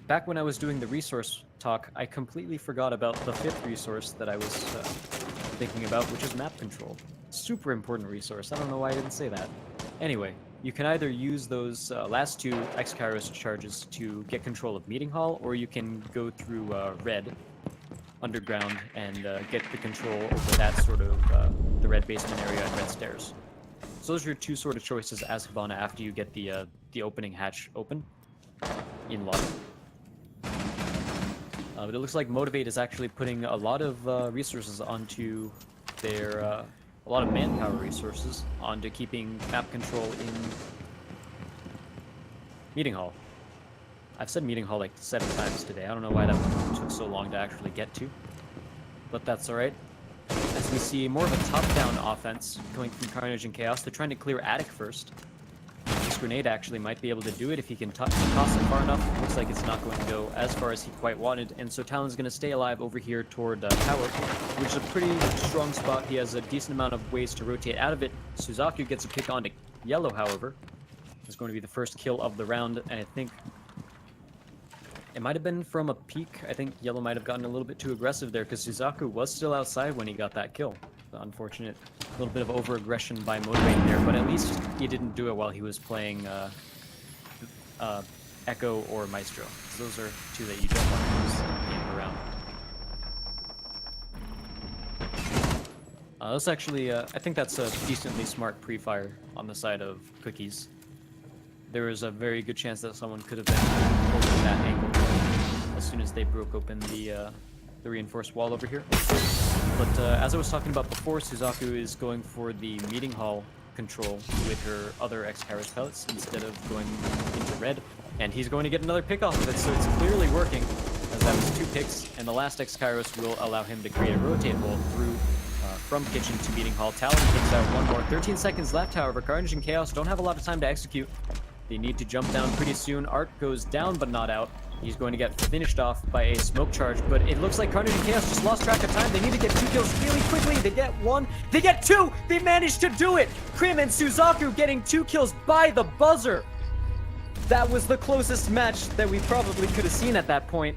back when I was doing the resource talk, I completely forgot about the 5th resource that I was thinking about, which is map control. Super important resource. I don't know why I didn't say that. Anyway, you can either use those last 2 X-Kairos charges to get control of Meeting Hall, or you can go through Red, underground, and get the control over that sort of, the Red basement area and Red stairs. So those are your 2 sort of choices as Hibana after you get the opening hatch open in lobby. But it looks like Motiv8 is actually putting a lot of resources onto their, a lot of manpower resources onto keeping map control in Meeting Hall. I've said Meeting Hall like 7 times today. I don't know why that one took so long to actually get to, but that's alright. As we see more of a top-down offense coming from Carnage and Chaos, they're trying to clear Attic first. Just grenade actually might be able to do it if he can toss it far enough. Looks like it's not going to go as far as he quite wanted, and so Talon's going to stay alive over here toward tower, which is a pretty strong spot. He has a decent amount of ways to rotate out of it. Suzaku gets a pick onto yellow, however. It's going to be the first kill of the round, and I think it might have been from a peek. I think yellow might have gotten a little bit too aggressive there, because Suzaku was still outside when he got that kill. Unfortunate little bit of over-aggression by Motiv8 there, but at least he didn't do it while he was playing Echo or Maestro. Those are two that you don't want to use game around. That's actually, I think that's a decently smart pre-fire on the side of Cookies. There was a very good chance that someone could have been holding that angle as soon as they broke open the reinforced wall over here. But as I was talking about before, Suzaku is going for the meeting hall control with her other X-Kairos pellets instead of going into red. And he's going to get another pick off of it, so it's clearly working, as that was 2 picks, and the last X-Kairos will allow him to create a rotate hole through from kitchen to meeting hall. Talon picks out one more. 13 seconds left, however. Carnage and Chaos don't have a lot of time to execute. They need to jump down pretty soon. Art goes down, but not out. He's going to get finished off by a smoke charge, but it looks like Carnage and Chaos just lost track of time. They need to get 2 kills really quickly. They get 1. They get 2! They managed to do it! Krim and Suzaku getting 2 kills by the buzzer! That was the closest match that we probably could have seen at that point.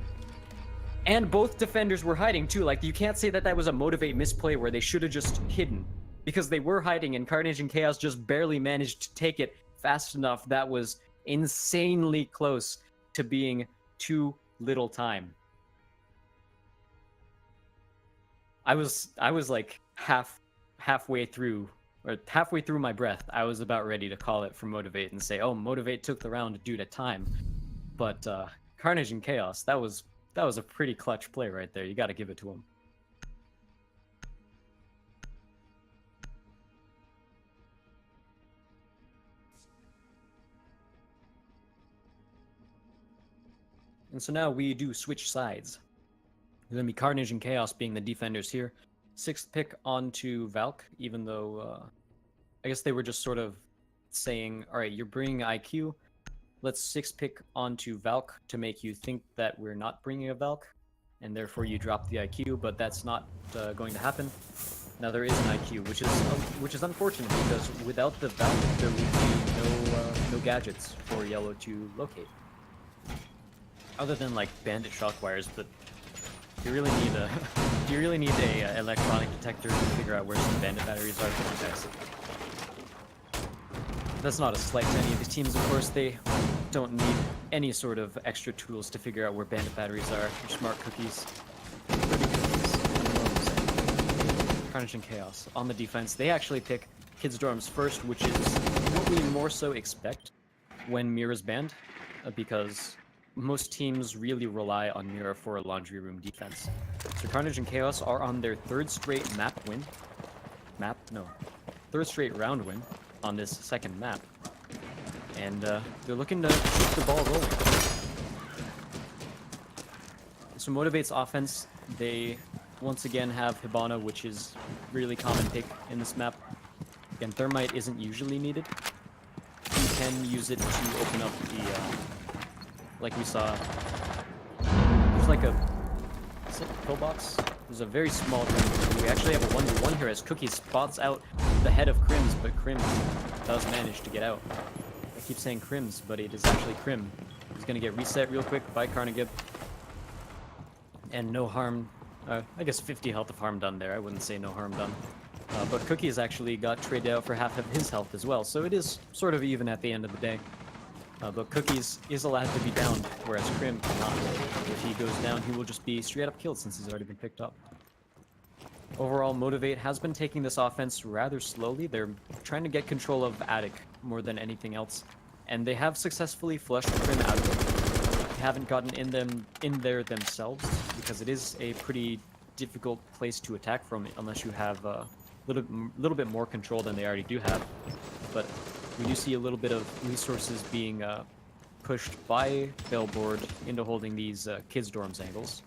And both defenders were hiding too. Like, you can't say that that was a Motiv8 misplay where they should have just hidden. Because they were hiding, and Carnage and Chaos just barely managed to take it fast enough. That was insanely close to being too little time. I was like halfway through my breath. I was about ready to call it for Motiv8 and say, oh, Motiv8 took the round due to time. But Carnage and Chaos, that was a pretty clutch play right there. You got to give it to him. And so now we do switch sides. It's going to be Carnage and Chaos being the defenders here. 6th pick onto Valk, even though I guess they were just sort of saying, all right, you're bringing IQ. Let's 6th pick onto Valk to make you think that we're not bringing a Valk, and therefore you drop the IQ, but that's not going to happen. Now there is an IQ, which is unfortunate, because without the Valk, there would be no gadgets for yellow to locate. Other than like bandit shock wires, but do you really need a electronic detector to figure out where some bandit batteries are? Guys, that's not a slight to any of these teams, of course. They don't need any sort of extra tools to figure out where bandit batteries are. They're smart cookies. Carnage and Chaos on the defense. They actually pick Kids Dorms first, which is what we more so expect when Mira's banned, because most teams really rely on Mira for a laundry room defense. So Carnage and Chaos are on their 3rd straight third straight round win on this 2nd map. And they're looking to keep the ball rolling. So Motiv8's offense, they once again have Hibana, which is really common pick in this map. Again, Thermite isn't usually needed. You can use it to open up the like we saw, there's like a pillbox. There's a very small room. We actually have a 1v1 here as Cookie spots out the head of Crims, but Krim does manage to get out. I keep saying Crims, but it is actually Krim. He's gonna get reset real quick by Carnage. And no harm, I guess 50 health of harm done there. I wouldn't say no harm done. But Cookie has actually got traded out for half of his health as well, so it is sort of even at the end of the day. But Cookies is allowed to be down, whereas Krim cannot. If he goes down, he will just be straight up killed since he's already been picked up. Overall, Motiv8 has been taking this offense rather slowly. They're trying to get control of Attic more than anything else, and they have successfully flushed Krim out of it. They haven't gotten in there themselves, because it is a pretty difficult place to attack from unless you have a little bit more control than they already do have. But we do see a little bit of resources being pushed by Bellboard into holding these kids' dorms angles.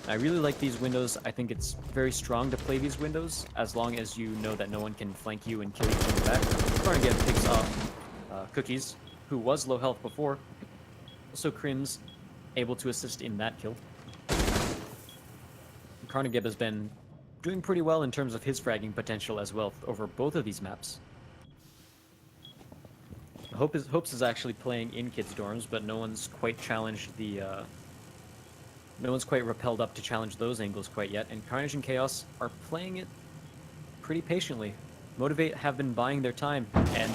I really like these windows. I think it's very strong to play these windows, as long as you know that no one can flank you and kill you from the back. Carnage picks off Cookies, who was low health before. Also, Crims able to assist in that kill. Carnage has been doing pretty well in terms of his fragging potential as well over both of these maps. Hopes is actually playing in kids' dorms, but no one's quite challenged the... no one's quite repelled up to challenge those angles quite yet, and Carnage and Chaos are playing it pretty patiently. Motiv8 have been buying their time, and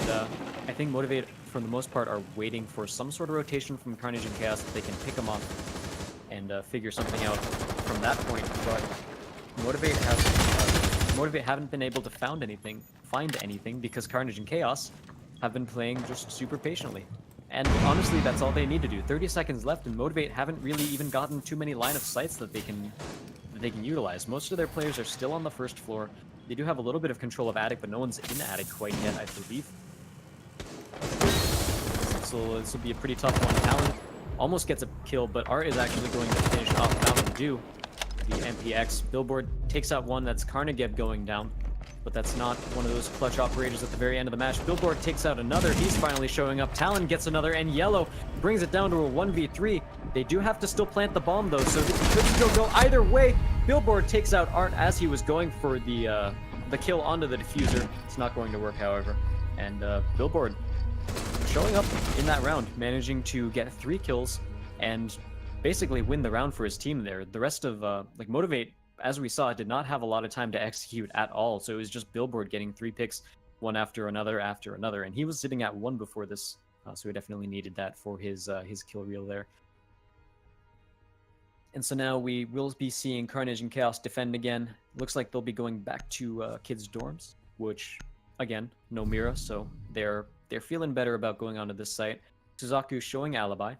I think Motiv8, for the most part, are waiting for some sort of rotation from Carnage and Chaos that they can pick them off and figure something out from that point. But Motiv8 haven't been able to find anything because Carnage and Chaos have been playing just super patiently. And honestly, that's all they need to do. 30 seconds left, and Motiv8 haven't really even gotten too many line of sights that they can utilize. Most of their players are still on the first floor. They do have a little bit of control of Attic, but no one's in Attic quite yet, I believe. So this will be a pretty tough one. Talon almost gets a kill, but Art is actually going to finish off Mountain Dew. The MPX. Billboard takes out one. That's Carnage going down. But that's not one of those clutch operators at the very end of the match. Billboard takes out another. He's finally showing up. Talon gets another, and Yellow brings it down to a 1v3. They do have to still plant the bomb, though, so it could still go either way. Billboard takes out Art as he was going for the kill onto the diffuser. It's not going to work, however. And Billboard showing up in that round, managing to get 3 kills and basically win the round for his team there. The rest of, like, Motiv8, as we saw, did not have a lot of time to execute at all, so it was just Billboard getting 3 picks, one after another, and he was sitting at 1 before this, so he definitely needed that for his kill reel there. And so now we will be seeing Carnage and Chaos defend again. Looks like they'll be going back to kids' dorms, which, again, no Mira, so they're feeling better about going onto this site. Suzaku showing Alibi.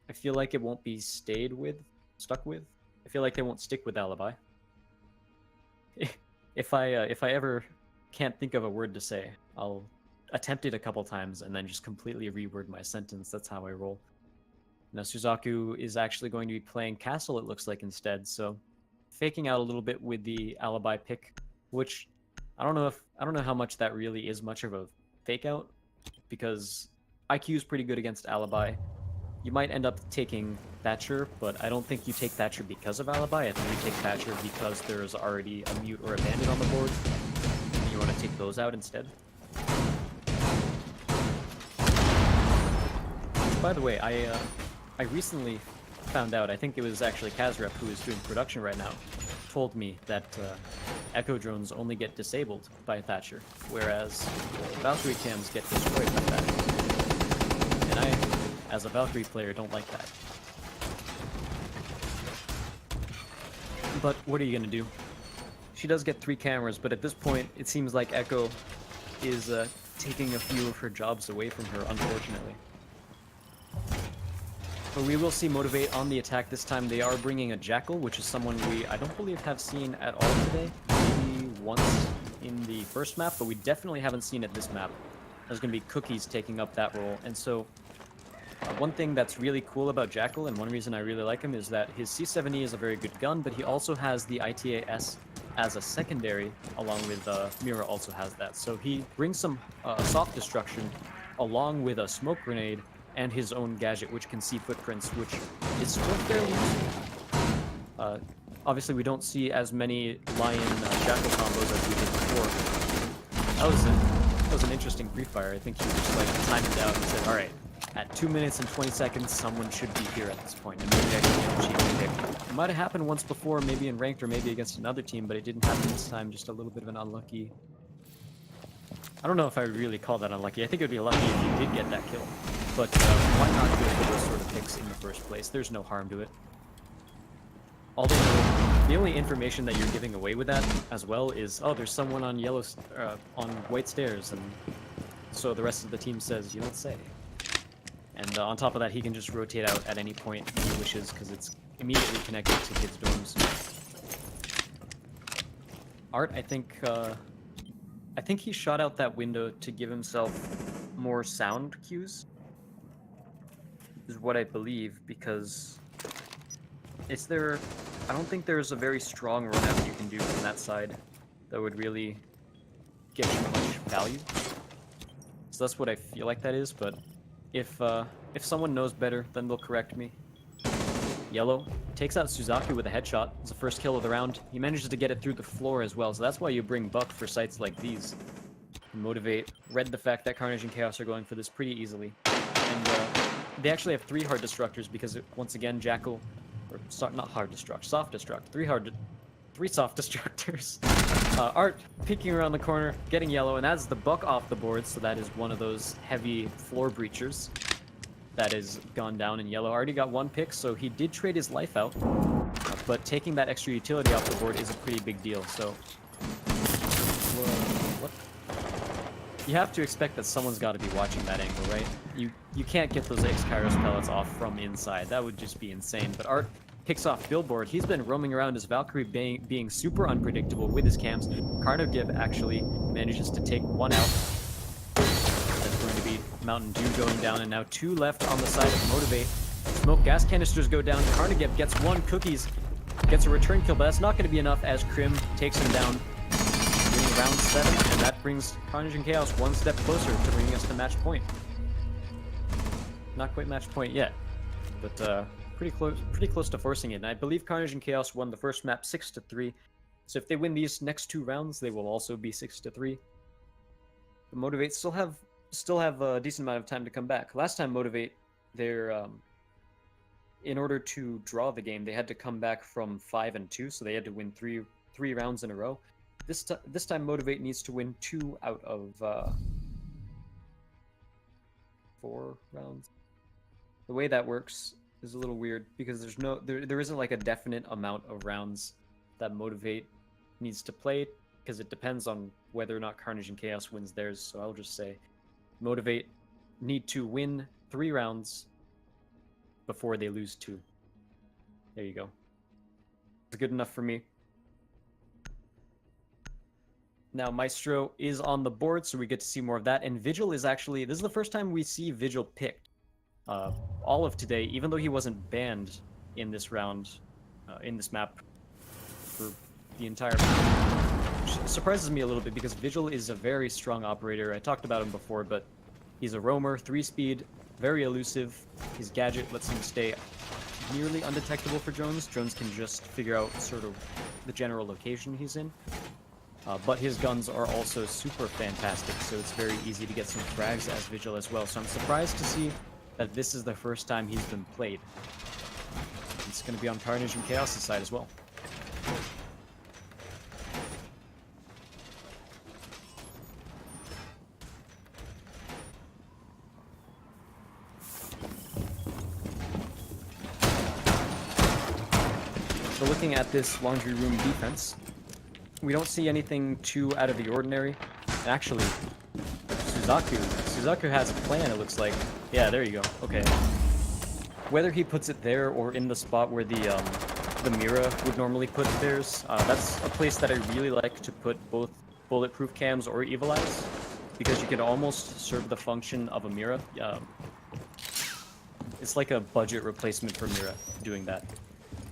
I feel like it won't be stuck with. I feel like they won't stick with Alibi. If I ever can't think of a word to say, I'll attempt it a couple times and then just completely reword my sentence. That's how I roll. Now Suzaku is actually going to be playing Castle, it looks like, instead, so faking out a little bit with the Alibi pick, which I don't know how much that really is much of a fake out, because IQ is pretty good against Alibi. You might end up taking Thatcher, but I don't think you take Thatcher because of Alibi. I think you take Thatcher because there's already a Mute or a Bandit on the board, and you want to take those out instead. By the way, I recently found out, I think it was actually Kazrep, who is doing production right now, told me that Echo drones only get disabled by Thatcher, whereas Valkyrie cams get destroyed by Thatcher. And I, as a Valkyrie player, don't like that. But what are you gonna do? She does get 3 cameras, but at this point, it seems like Echo is taking a few of her jobs away from her, unfortunately. But we will see Motiv8 on the attack this time. They are bringing a Jackal, which is someone I don't believe have seen at all today. Maybe once in the first map, but we definitely haven't seen it this map. There's going to be Cookies taking up that role. And so one thing that's really cool about Jackal, and one reason I really like him, is that his C7E is a very good gun, but he also has the ITA-S as a secondary, along with Mira also has that. So he brings some soft destruction along with a smoke grenade and his own gadget, which can see footprints, which is still fairly useful. Obviously, we don't see as many Lion Jackal combos as we did before. That was an interesting free fire. I think he just like timed it out and said, all right, at 2 minutes and 20 seconds, someone should be here at this point, and maybe I can get a cheap pick. It might have happened once before, maybe in ranked or maybe against another team, but it didn't happen this time. Just a little bit of an unlucky. I don't know if I would really call that unlucky. I think it would be lucky if you did get that kill. But why not go for those sort of picks in the first place? There's no harm to it. Although the only information that you're giving away with that as well is, oh, there's someone on on white stairs, and so the rest of the team says, you don't say. And on top of that, he can just rotate out at any point he wishes because it's immediately connected to kids' dorms. Art, I think he shot out that window to give himself more sound cues, is what I believe, because I don't think there's a very strong run out you can do from that side that would really get you much value. So that's what I feel like that is, but If someone knows better, then they'll correct me. Yellow takes out Suzaku with a headshot. It's the first kill of the round. He manages to get it through the floor as well, so that's why you bring Buck for sites like these. Motiv8 read the fact that Carnage and Chaos are going for this pretty easily. And they actually have 3 hard destructors because, once again, Jackal... Or, not hard destruct, soft destruct. 3 soft destructors. Art peeking around the corner, getting yellow, and that's the Buck off the board, so that is one of those heavy floor breachers that is gone down in yellow. Already got 1 pick, so he did trade his life out, but taking that extra utility off the board is a pretty big deal, so... What? You have to expect that someone's got to be watching that angle, right? You can't get those X-Kairos pellets off from inside. That would just be insane. But Art picks off Billboard. He's been roaming around as Valkyrie being super unpredictable with his cams. Carnage actually manages to take 1 out. That's going to be Mountain Dew going down, and now 2 left on the side of Motiv8. Smoke gas canisters go down. Carnage gets 1. Cookies gets a return kill, but that's not going to be enough as Crim takes him down. Round 7, and that brings Carnage and Chaos 1 step closer to bringing us to match point. Not quite match point yet, but pretty close to forcing it. And I believe Carnage and Chaos won the first map 6-3, so if they win these next 2 rounds, they will also be 6-3. The Motiv8 still have a decent amount of time to come back. Last time Motiv8, in order to draw the game, they had to come back from 5-2, so they had to win 3 rounds in a row. This time, Motiv8 needs to win 2 out of 4 rounds. The way that works is a little weird because there isn't like a definite amount of rounds that Motiv8 needs to play because it depends on whether or not Carnage and Chaos wins theirs. So I'll just say Motiv8 need to win 3 rounds before they lose 2. There you go. It's good enough for me. Now Maestro is on the board, so we get to see more of that. And Vigil is actually... This is the first time we see Vigil picked all of today, even though he wasn't banned in this round, in this map, for the entire map. Which surprises me a little bit, because Vigil is a very strong operator. I talked about him before, but he's a roamer, 3-speed, very elusive. His gadget lets him stay nearly undetectable for drones. Drones can just figure out sort of the general location he's in. But his guns are also super fantastic, so it's very easy to get some frags as Vigil as well. So I'm surprised to see that this is the first time he's been played. It's going to be on Carnage and Chaos' side as well. So looking at this laundry room defense, we don't see anything too out of the ordinary. Actually, Suzaku has a plan, it looks like. Yeah, there you go. Okay. Whether he puts it there or in the spot where the Mira would normally put theirs, that's a place that I really like to put both bulletproof cams or evil eyes, because you can almost serve the function of a Mira. It's like a budget replacement for Mira doing that,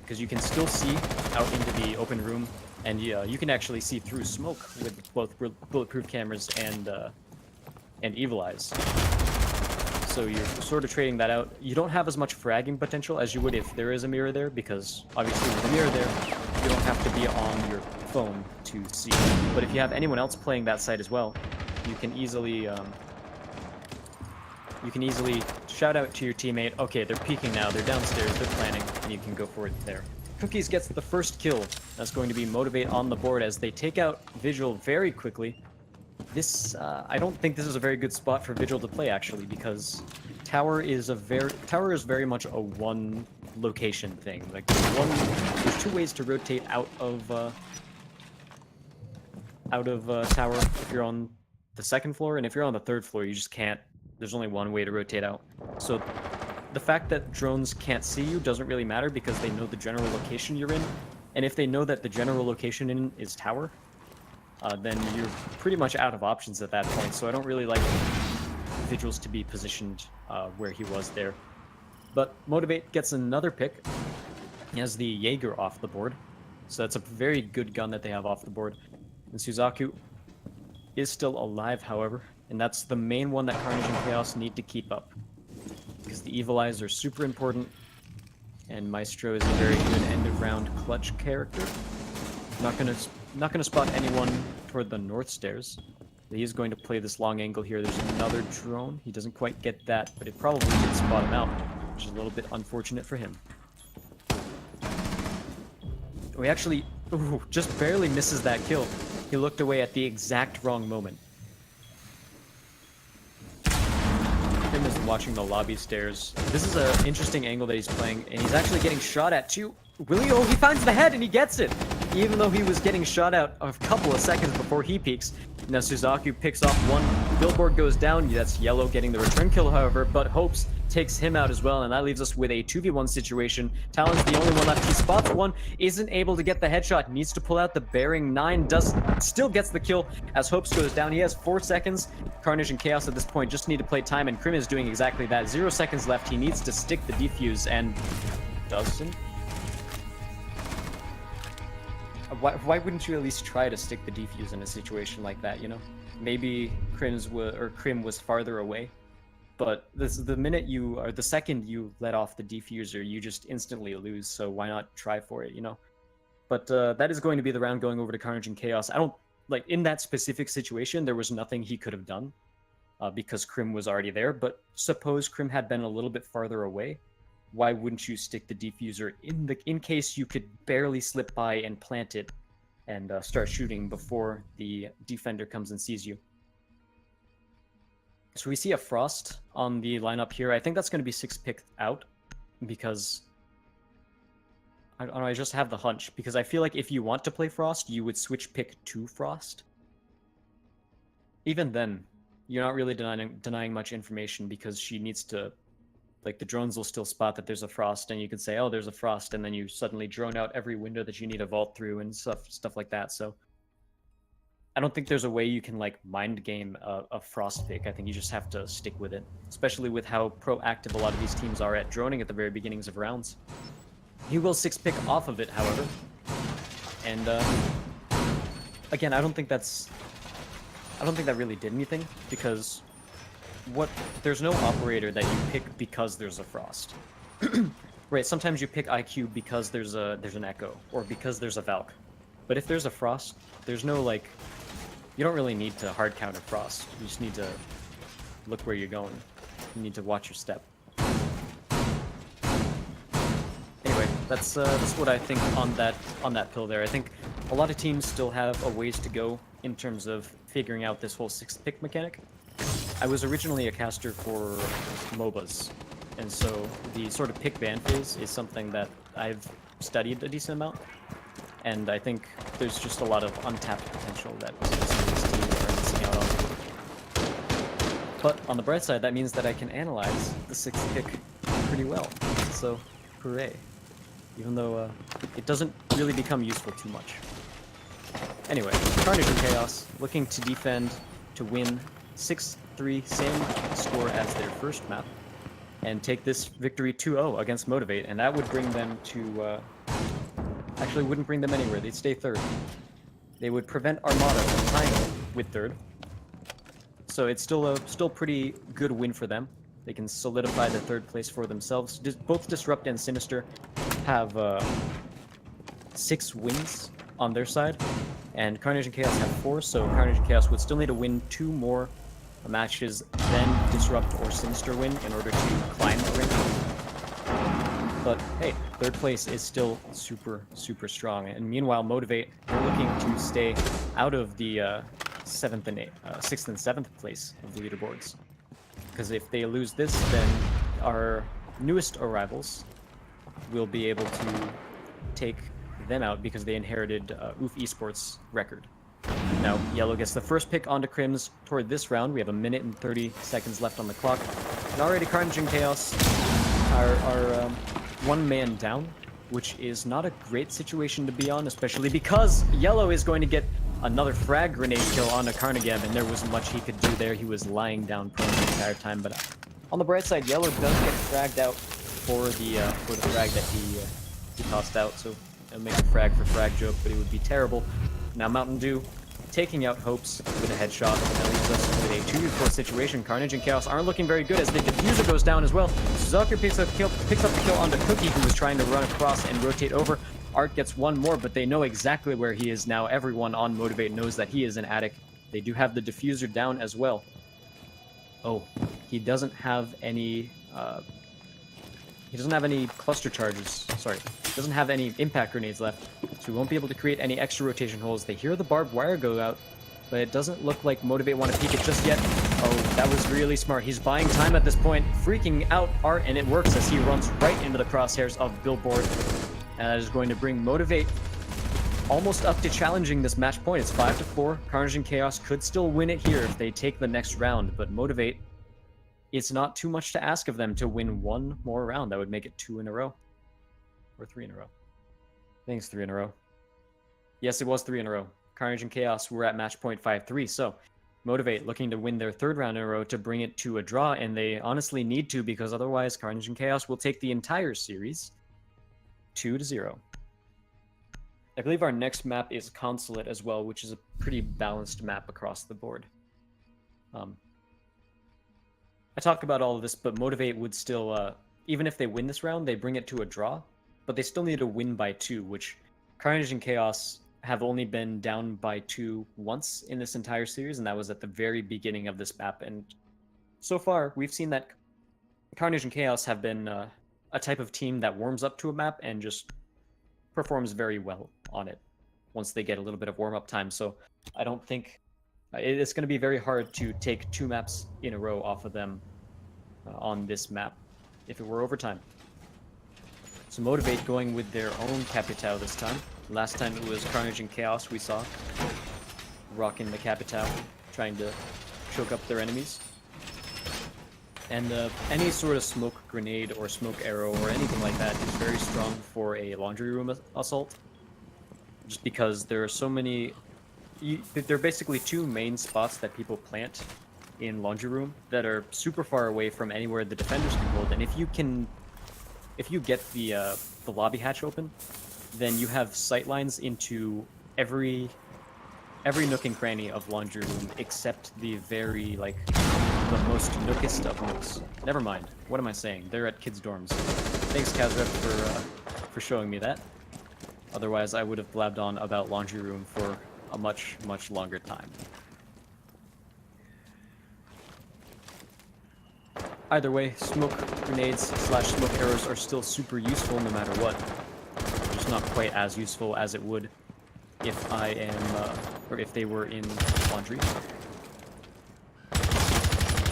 because you can still see out into the open room. And you can actually see through smoke with both bulletproof cameras and evil eyes. So you're sort of trading that out. You don't have as much fragging potential as you would if there is a mirror there, because obviously with a mirror there, you don't have to be on your phone to see. But if you have anyone else playing that side as well, you can easily shout out to your teammate, okay, they're peeking now, they're downstairs, they're planning, and you can go for it there. Cookies gets the first kill. That's going to be Motiv8 on the board as they take out Vigil very quickly. This, I don't think this is a very good spot for Vigil to play, actually, because Tower is very much a one location thing. Like there's 2 ways to rotate out of Tower if you're on the 2nd floor, and if you're on the 3rd floor, you just can't. There's only 1 way to rotate out. So the fact that drones can't see you doesn't really matter because they know the general location you're in. And if they know that the general location in is Tower, then you're pretty much out of options at that point. So I don't really like Vigils to be positioned where he was there. But Motiv8 gets another pick. He has the Jaeger off the board. So that's a very good gun that they have off the board. And Suzaku is still alive, however. And that's the main one that Carnage and Chaos need to keep up. because the Evil Eyes are super important, and Maestro is a very good end-of-round clutch character. Not gonna spot anyone toward the north stairs. He is going to play this long angle here. There's another drone. He doesn't quite get that, but it probably did spot him out, which is a little bit unfortunate for him. We actually just barely misses that kill. He looked away at the exact wrong moment. Him is watching the lobby stairs. This is an interesting angle that he's playing, and he's actually getting shot at too. Willie, oh, he finds the head and he gets it! Even though he was getting shot out a couple of seconds before he peeks. Now Suzaku picks off one, Billboard goes down, that's Yellow getting the return kill however, but Hopes takes him out as well, and that leaves us with a 2v1 situation. Talon's the only one left, he spots one, isn't able to get the headshot, needs to pull out the bearing 9, still gets the kill as Hopes goes down. He has 4 seconds. Carnage and Chaos at this point just need to play time, and Krim is doing exactly that. 0 seconds left, he needs to stick the defuse, and doesn't. Why wouldn't you at least try to stick the defuse in a situation like that, you know? Maybe Krim was farther away, but the second you let off the defuser, you just instantly lose, so why not try for it, you know? But that is going to be the round going over to Carnage and Chaos. I don't, like, in that specific situation, there was nothing he could have done, because Krim was already there, but suppose Krim had been a little bit farther away, why wouldn't you stick the defuser in case you could barely slip by and plant it and start shooting before the defender comes and sees you? So we see a Frost on the lineup here. I think that's going to be 6 picked out because I don't know, I just have the hunch, because I feel like if you want to play Frost, you would switch pick to Frost. Even then, you're not really denying much information, because she needs to, like, the drones will still spot that there's a Frost, and you can say, oh, there's a Frost, and then you suddenly drone out every window that you need to vault through and stuff like that. So I don't think there's a way you can, like, mind game a Frost pick. I think you just have to stick with it, especially with how proactive a lot of these teams are at droning at the very beginnings of rounds. He will 6 pick off of it, however, and again, I don't think that really did anything, because there's no operator that you pick because there's a Frost. Right, sometimes you pick IQ because there's an Echo, or because there's a Valk. But if there's a Frost, there's no, like, you don't really need to hard counter Frost. You just need to look where you're going. You need to watch your step. Anyway, that's what I think on that pill there. I think a lot of teams still have a ways to go in terms of figuring out this whole 6th pick mechanic. I was originally a caster for MOBAs, and so the sort of pick ban phase is something that I've studied a decent amount, and I think there's just a lot of untapped potential that some of these teams are missing out on. But on the bright side, that means that I can analyze the 6th pick pretty well, so hooray. Even though it doesn't really become useful too much. Anyway, Carnage and Chaos looking to defend to win 6-3, same score as their first map, and take this victory 2-0 against Motiv8, and that would bring them to, actually wouldn't bring them anywhere, they'd stay 3rd. They would prevent Armada from tying with 3rd, so it's still pretty good win for them. They can solidify the 3rd place for themselves. Both Disrupt and Sinister have 6 wins on their side, and Carnage and Chaos have 4, so Carnage and Chaos would still need to win 2 more matches than Disrupt or Sinister win in order to climb the rank. But hey, 3rd place is still super, super strong, and meanwhile Motiv8 are looking to stay out of the 6th and 7th place of the leaderboards. Because if they lose this, then our newest arrivals will be able to take them out because they inherited OOF Esports' record. Now, Yellow gets the first pick onto Crims toward this round. We have 1 minute and 30 seconds left on the clock. And already Carnage and Chaos are 1 man down, which is not a great situation to be on, especially because Yellow is going to get another frag grenade kill onto Carnagem, and there wasn't much he could do there. He was lying down prone the entire time, but on the bright side, Yellow does get fragged out for the frag that he tossed out, so it'll make a frag for frag joke, but it would be terrible. Now Mountain Dew taking out Hopes with a headshot. That leaves us with a 2v4 situation. Carnage and Chaos aren't looking very good as the diffuser goes down as well. Zucker picks up the kill onto Cookie, who was trying to run across and rotate over. Art gets one more, but they know exactly where he is now. Everyone on Motiv8 knows that he is an attic. They do have the diffuser down as well. Oh, he doesn't have any... he doesn't have any cluster charges. Sorry, he doesn't have any impact grenades left, so he won't be able to create any extra rotation holes. They hear the barbed wire go out, but it doesn't look like Motiv8 want to peek it just yet. Oh, that was really smart. He's buying time at this point, freaking out Art, and it works as he runs right into the crosshairs of Billboard. And that is going to bring Motiv8 almost up to challenging this match point. It's 5-4. Carnage and Chaos could still win it here if they take the next round, but Motiv8, it's not too much to ask of them to win one more round. That would make it 2 in a row. Or 3 in a row. I think it's 3 in a row. Yes, it was 3 in a row. Carnage and Chaos were at match point 5-3, so Motiv8 looking to win their 3rd round in a row to bring it to a draw, and they honestly need to, because otherwise Carnage and Chaos will take the entire series 2-0. I believe our next map is Consulate as well, which is a pretty balanced map across the board. I talk about all of this, but Motiv8 would still, even if they win this round, they bring it to a draw, but they still need to win by 2, which Carnage and Chaos have only been down by 2 once in this entire series, and that was at the very beginning of this map. And so far, we've seen that Carnage and Chaos have been a type of team that warms up to a map and just performs very well on it once they get a little bit of warm-up time. So I don't think it's going to be very hard to take 2 maps in a row off of them on this map if it were overtime. So Motiv8 going with their own Capitao this time. Last time it was Carnage and Chaos we saw rocking the Capitao, trying to choke up their enemies. And any sort of smoke grenade or smoke arrow or anything like that is very strong for a laundry room assault. Just because there are so many... there are basically 2 main spots that people plant in laundry room that are super far away from anywhere the defenders can hold. And if you get the lobby hatch open, then you have sight lines into every nook and cranny of laundry room except the very, like, the most nookest of nooks. Never mind. What am I saying? They're at kids' dorms. Thanks, Kazrep, for showing me that. Otherwise, I would have blabbed on about laundry room for a much, much longer time. Either way, smoke grenades / smoke arrows are still super useful no matter what. Just not quite as useful as it would if I am, or if they were in laundry.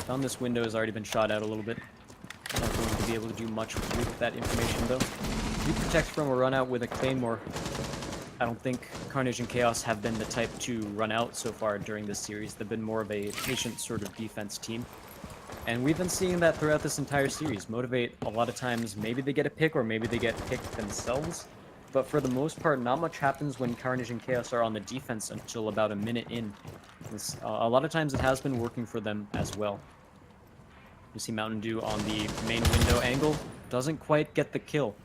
Found this window has already been shot out a little bit. Not going to be able to do much with that information though. You protect from a run out with a claymore. I don't think Carnage and Chaos have been the type to run out so far during this series. They've been more of a patient sort of defense team. And we've been seeing that throughout this entire series. Motiv8, a lot of times, maybe they get a pick or maybe they get picked themselves. But for the most part, not much happens when Carnage and Chaos are on the defense until about a minute in. A lot of times it has been working for them as well. You see Mountain Dew on the main window angle. Doesn't quite get the kill.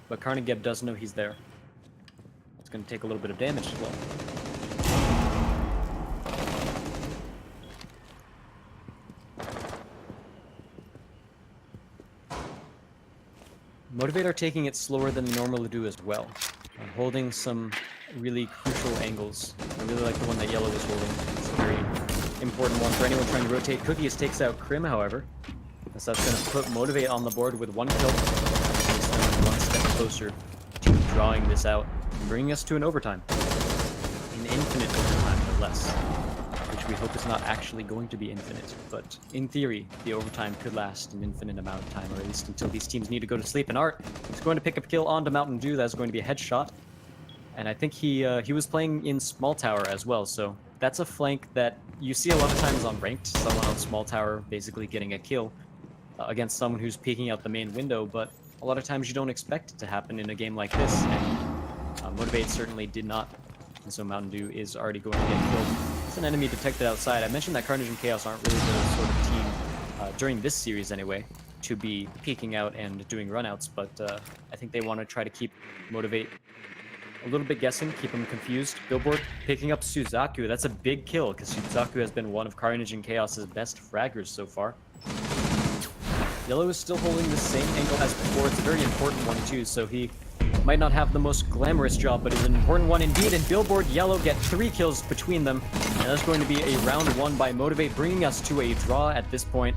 But Carnage does know he's there. It's going to take a little bit of damage as well. Motiv8 are taking it slower than they normally do as well. Holding some really crucial angles. I really like the one that Yellow is holding. It's a very important one for anyone trying to rotate. Cookies takes out Crim, however. So that's going to put Motiv8 on the board with 1 kill. He's one step closer to drawing this out and bringing us to an overtime. An infinite overtime, no less. Which we hope is not actually going to be infinite, but in theory, the overtime could last an infinite amount of time, or at least until these teams need to go to sleep. And Art is going to pick up a kill onto Mountain Dew. That's going to be a headshot. And I think he was playing in Small Tower as well, so that's a flank that you see a lot of times on Ranked, someone on Small Tower basically getting a kill against someone who's peeking out the main window, but a lot of times you don't expect it to happen in a game like this, and Motiv8 certainly did not. And so Mountain Dew is already going to get killed. It's an enemy detected outside. I mentioned that Carnage and Chaos aren't really the sort of team, during this series anyway, to be peeking out and doing runouts, but I think they want to try to keep Motiv8 a little bit guessing, keep him confused. Billboard picking up Suzaku. That's a big kill, because Suzaku has been one of Carnage and Chaos's best fraggers so far. Yellow is still holding the same angle as before. It's a very important one too, so he might not have the most glamorous job, but it's an important one indeed. And Billboard, Yellow get 3 kills between them. And that's going to be a round 1 by Motiv8, bringing us to a draw at this point.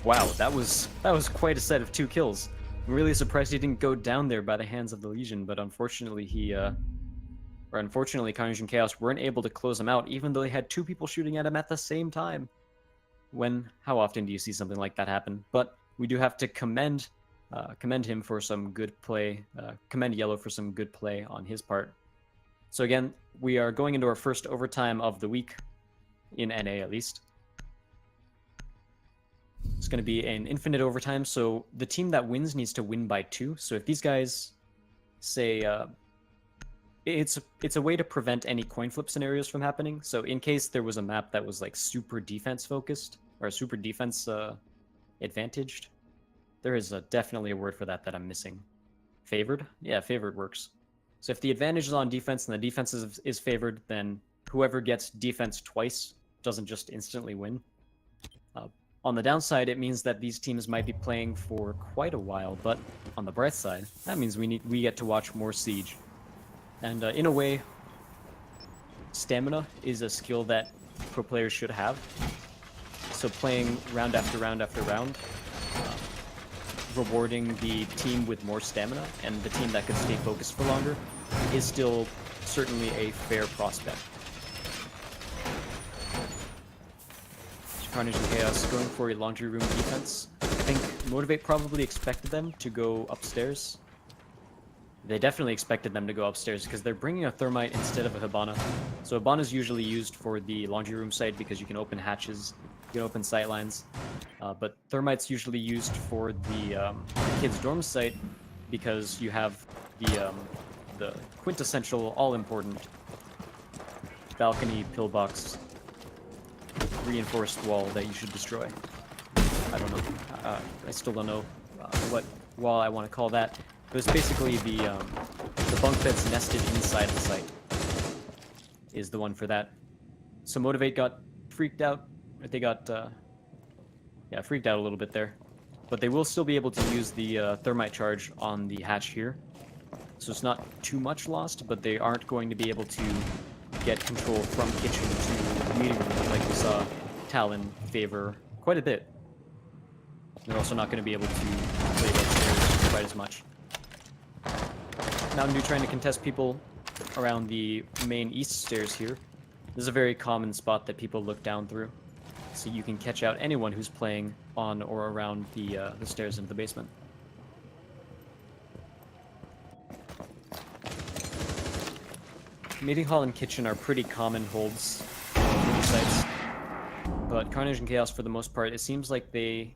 Wow, that was quite a set of 2 kills. I'm really surprised he didn't go down there by the hands of the Legion, but unfortunately unfortunately Carnage and Chaos weren't able to close him out, even though they had 2 people shooting at him at the same time. How often do you see something like that happen? But we do have to commend him for some good play, commend Yellow for some good play on his part. So again, we are going into our first overtime of the week, in NA at least. It's going to be an infinite overtime, so the team that wins needs to win by 2. So if these guys say, it's a way to prevent any coin flip scenarios from happening. So in case there was a map that was like super defense focused, or super defense advantaged, there is definitely a word for that I'm missing. Favored? Yeah, favored works. So if the advantage is on defense and the defense is favored, then whoever gets defense twice doesn't just instantly win. On the downside, it means that these teams might be playing for quite a while, but on the bright side, that means we get to watch more Siege. And in a way, stamina is a skill that pro players should have. So playing round after round after round, rewarding the team with more stamina and the team that could stay focused for longer is still certainly a fair prospect. Carnage and Chaos going for a laundry room defense. I think Motiv8 probably expected them to go upstairs. They definitely expected them to go upstairs because they're bringing a Thermite instead of a Hibana. So Hibana is usually used for the laundry room site because you can open hatches, you can open sightlines. But Thermite's usually used for the kids' dorm site because you have the quintessential, all-important balcony pillbox reinforced wall that you should destroy. I don't know. I still don't know what wall I want to call that. But it's basically the bunk beds nested inside the site is the one for that. So Motiv8 got freaked out. They got freaked out a little bit there. But they will still be able to use the thermite charge on the hatch here. So it's not too much lost, but they aren't going to be able to get control from kitchen to meeting room like we saw Talon favor quite a bit. They're also not going to be able to play downstairs quite as much. Mountain Dew trying to contest people around the main east stairs here. This is a very common spot that people look down through. So you can catch out anyone who's playing on or around the stairs into the basement. Meeting hall and kitchen are pretty common holds in these sites. But Carnage and Chaos, for the most part, it seems like they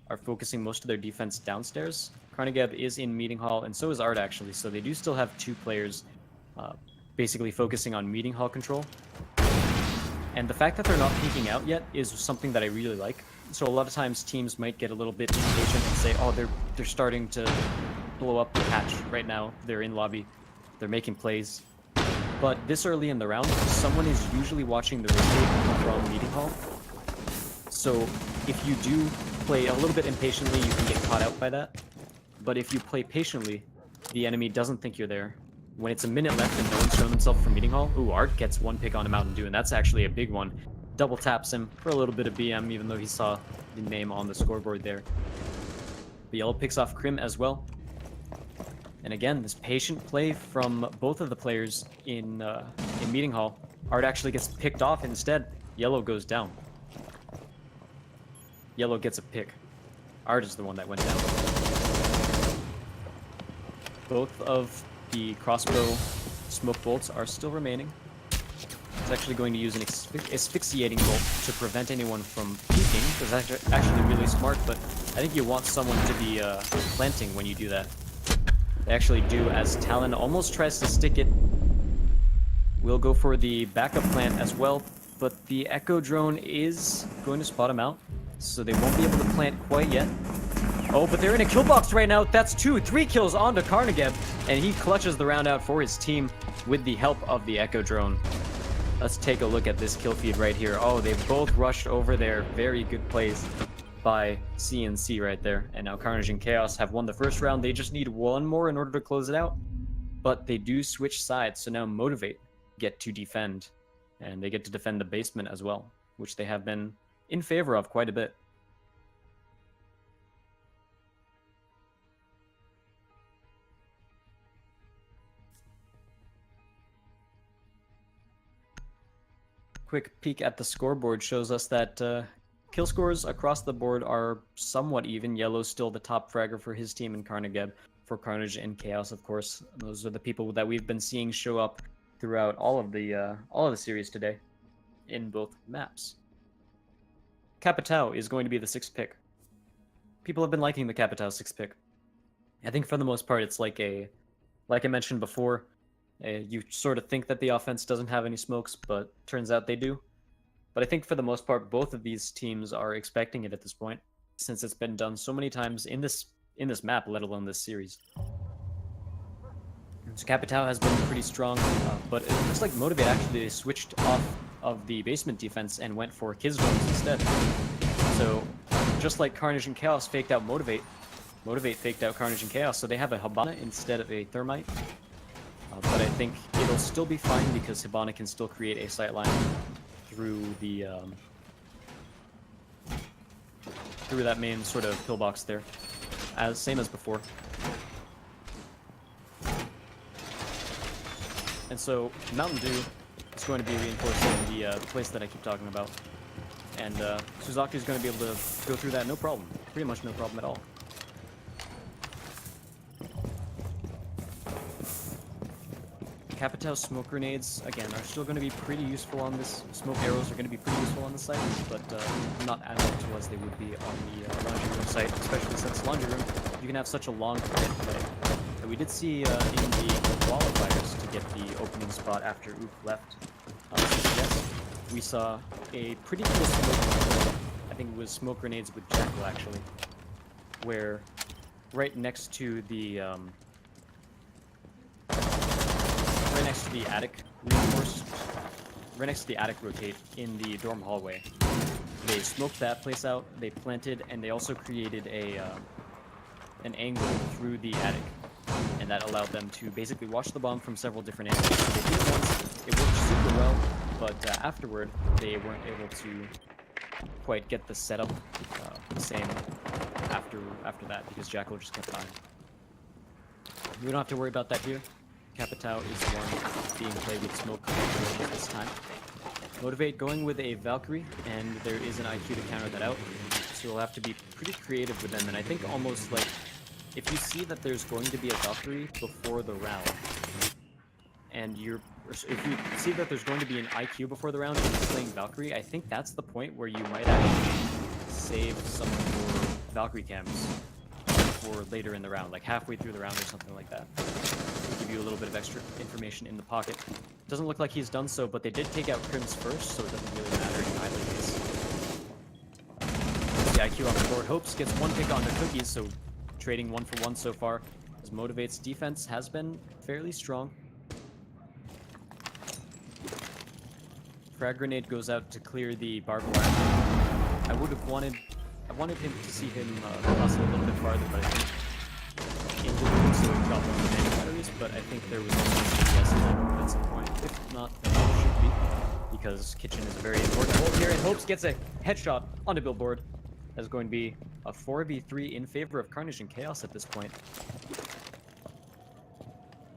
are focusing most of their defense downstairs. Carnageb is in meeting hall, and so is Art actually, so they do still have 2 players basically focusing on meeting hall control. And the fact that they're not peeking out yet is something that I really like. So a lot of times teams might get a little bit impatient and say, oh, they're starting to blow up the hatch right now. They're in lobby. They're making plays. But this early in the round, someone is usually watching the rotate from meeting hall. So if you do play a little bit impatiently, you can get caught out by that. But if you play patiently, the enemy doesn't think you're there. When it's a minute left and no one's shown themselves from meeting hall, ooh, Art gets 1 pick on a Mountain Dew, and that's actually a big one. Double taps him for a little bit of BM, even though he saw the name on the scoreboard there. The Yellow picks off Crim as well. And again, this patient play from both of the players in meeting hall. Art actually gets picked off instead. Yellow goes down. Yellow gets a pick. Art is the one that went down. Both of the crossbow smoke bolts are still remaining. It's actually going to use an asphyxiating bolt to prevent anyone from peeking. That's actually really smart, but I think you want someone to be planting when you do that. They actually do, as Talon almost tries to stick it. We'll go for the backup plant as well, but the Echo drone is going to spot him out, so they won't be able to plant quite yet. Oh, but they're in a kill box right now. That's 3 kills onto Carnage, and he clutches the round out for his team with the help of the Echo Drone. Let's take a look at this kill feed right here. Oh, they both rushed over there. Very good plays by CNC right there. And now Carnage and Chaos have won the first round. They just need one more in order to close it out. But they do switch sides, so now Motiv8 get to defend. And they get to defend the basement as well, which they have been in favor of quite a bit. Quick peek at the scoreboard shows us that kill scores across the board are somewhat even. Yellow's still the top fragger for his team in Carnage. For Carnage and Chaos, of course, those are the people that we've been seeing show up throughout all of the series today in both maps. Capitao is going to be the 6th pick. People have been liking the Capitao 6th pick. I think for the most part, it's like I mentioned before, you sort of think that the offense doesn't have any smokes, but turns out they do. But I think for the most part, both of these teams are expecting it at this point, since it's been done so many times in this map, let alone this series. So Capitao has been pretty strong, but it looks like Motiv8 actually switched off of the basement defense and went for Kiz drones instead. So just like Carnage and Chaos faked out Motiv8, Motiv8 faked out Carnage and Chaos, so they have a Hibana instead of a Thermite. But I think it'll still be fine because Hibana can still create a sightline through the through that main sort of pillbox there, same as before. And so Mountain Dew is going to be reinforcing the place that I keep talking about, and Suzaki is going to be able to go through that no problem, pretty much no problem at all. Capitao smoke grenades, again, are still going to be pretty useful on this. Smoke arrows are going to be pretty useful on the site, but not as useful as they would be on the laundry room site, especially since laundry room, you can have such a long play. And we did see in the qualifiers to get the opening spot after Ook left CCS, we saw a pretty cool smoke, I think it was smoke grenades with Jackal actually, where right next to the attic reinforced, right next to the attic rotate in the dorm hallway. They smoked that place out, they planted, and they also created an angle through the attic. And that allowed them to basically watch the bomb from several different angles. So they did it once, it worked super well, but afterward, they weren't able to quite get the setup the same after that, because Jackal just kept dying. We don't have to worry about that here. Capitao is the one being played with smoke this time. Motiv8 going with a Valkyrie, and there is an IQ to counter that out. So you'll have to be pretty creative with them, and I think almost like if you see that there's going to be a Valkyrie before the round, and if you see that there's going to be an IQ before the round and you're playing Valkyrie, I think that's the point where you might actually save some of your Valkyrie cams for later in the round, like halfway through the round or something like that. It'll give you a little bit of extra information in the pocket. Doesn't look like he's done so, but they did take out Crims first, so it doesn't really matter in either case. The IQ on the board. Hopes gets one pick onto Cookies, so trading 1-for-1 so far, as Motiv8's defense has been fairly strong. Frag grenade goes out to clear the barbed wire. I wanted him to see him cross it a little bit farther, but I think in the so he dropped on the main batteries, but I think there was also a CCS in that at some point. If not, then it should be, because Kitchen is a very important hold here, and Hopes gets a headshot on the billboard. That's going to be a 4v3 in favor of Carnage and Chaos at this point.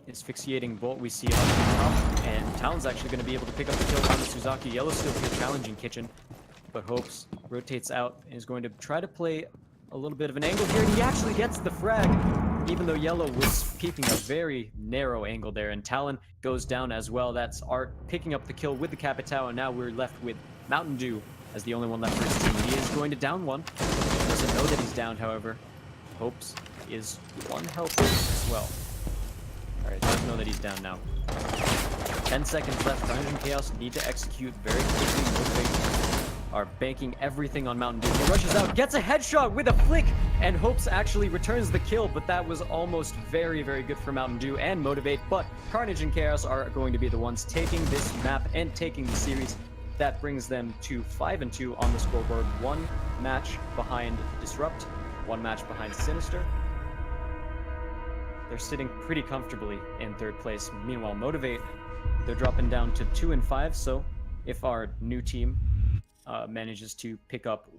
Asphyxiating bolt we see on the top, and Talon's actually going to be able to pick up the kill on the Suzaki. Yellow still here challenging Kitchen, but Hopes rotates out and is going to try to play a little bit of an angle here, and he actually gets the frag, even though Yellow was keeping a very narrow angle there, and Talon goes down as well. That's Art picking up the kill with the Capitao, and now we're left with Mountain Dew as the only one left for his team. He is going to down one. Doesn't know that he's downed, however. Hopes is 1 health as well. Alright, doesn't know that he's down now. 10 seconds left. Carnage and Chaos need to execute very quickly. Motiv8 are banking everything on Mountain Dew. He rushes out, gets a headshot with a flick, and Hopes actually returns the kill, but that was almost very, very good for Mountain Dew and Motiv8. But Carnage and Chaos are going to be the ones taking this map and taking the series. That brings them to 5-2 on the scoreboard. 1 match behind Disrupt, 1 match behind Sinister. They're sitting pretty comfortably in 3rd place. Meanwhile, Motiv8, they're dropping down to 2-5, so if our new team manages to pick up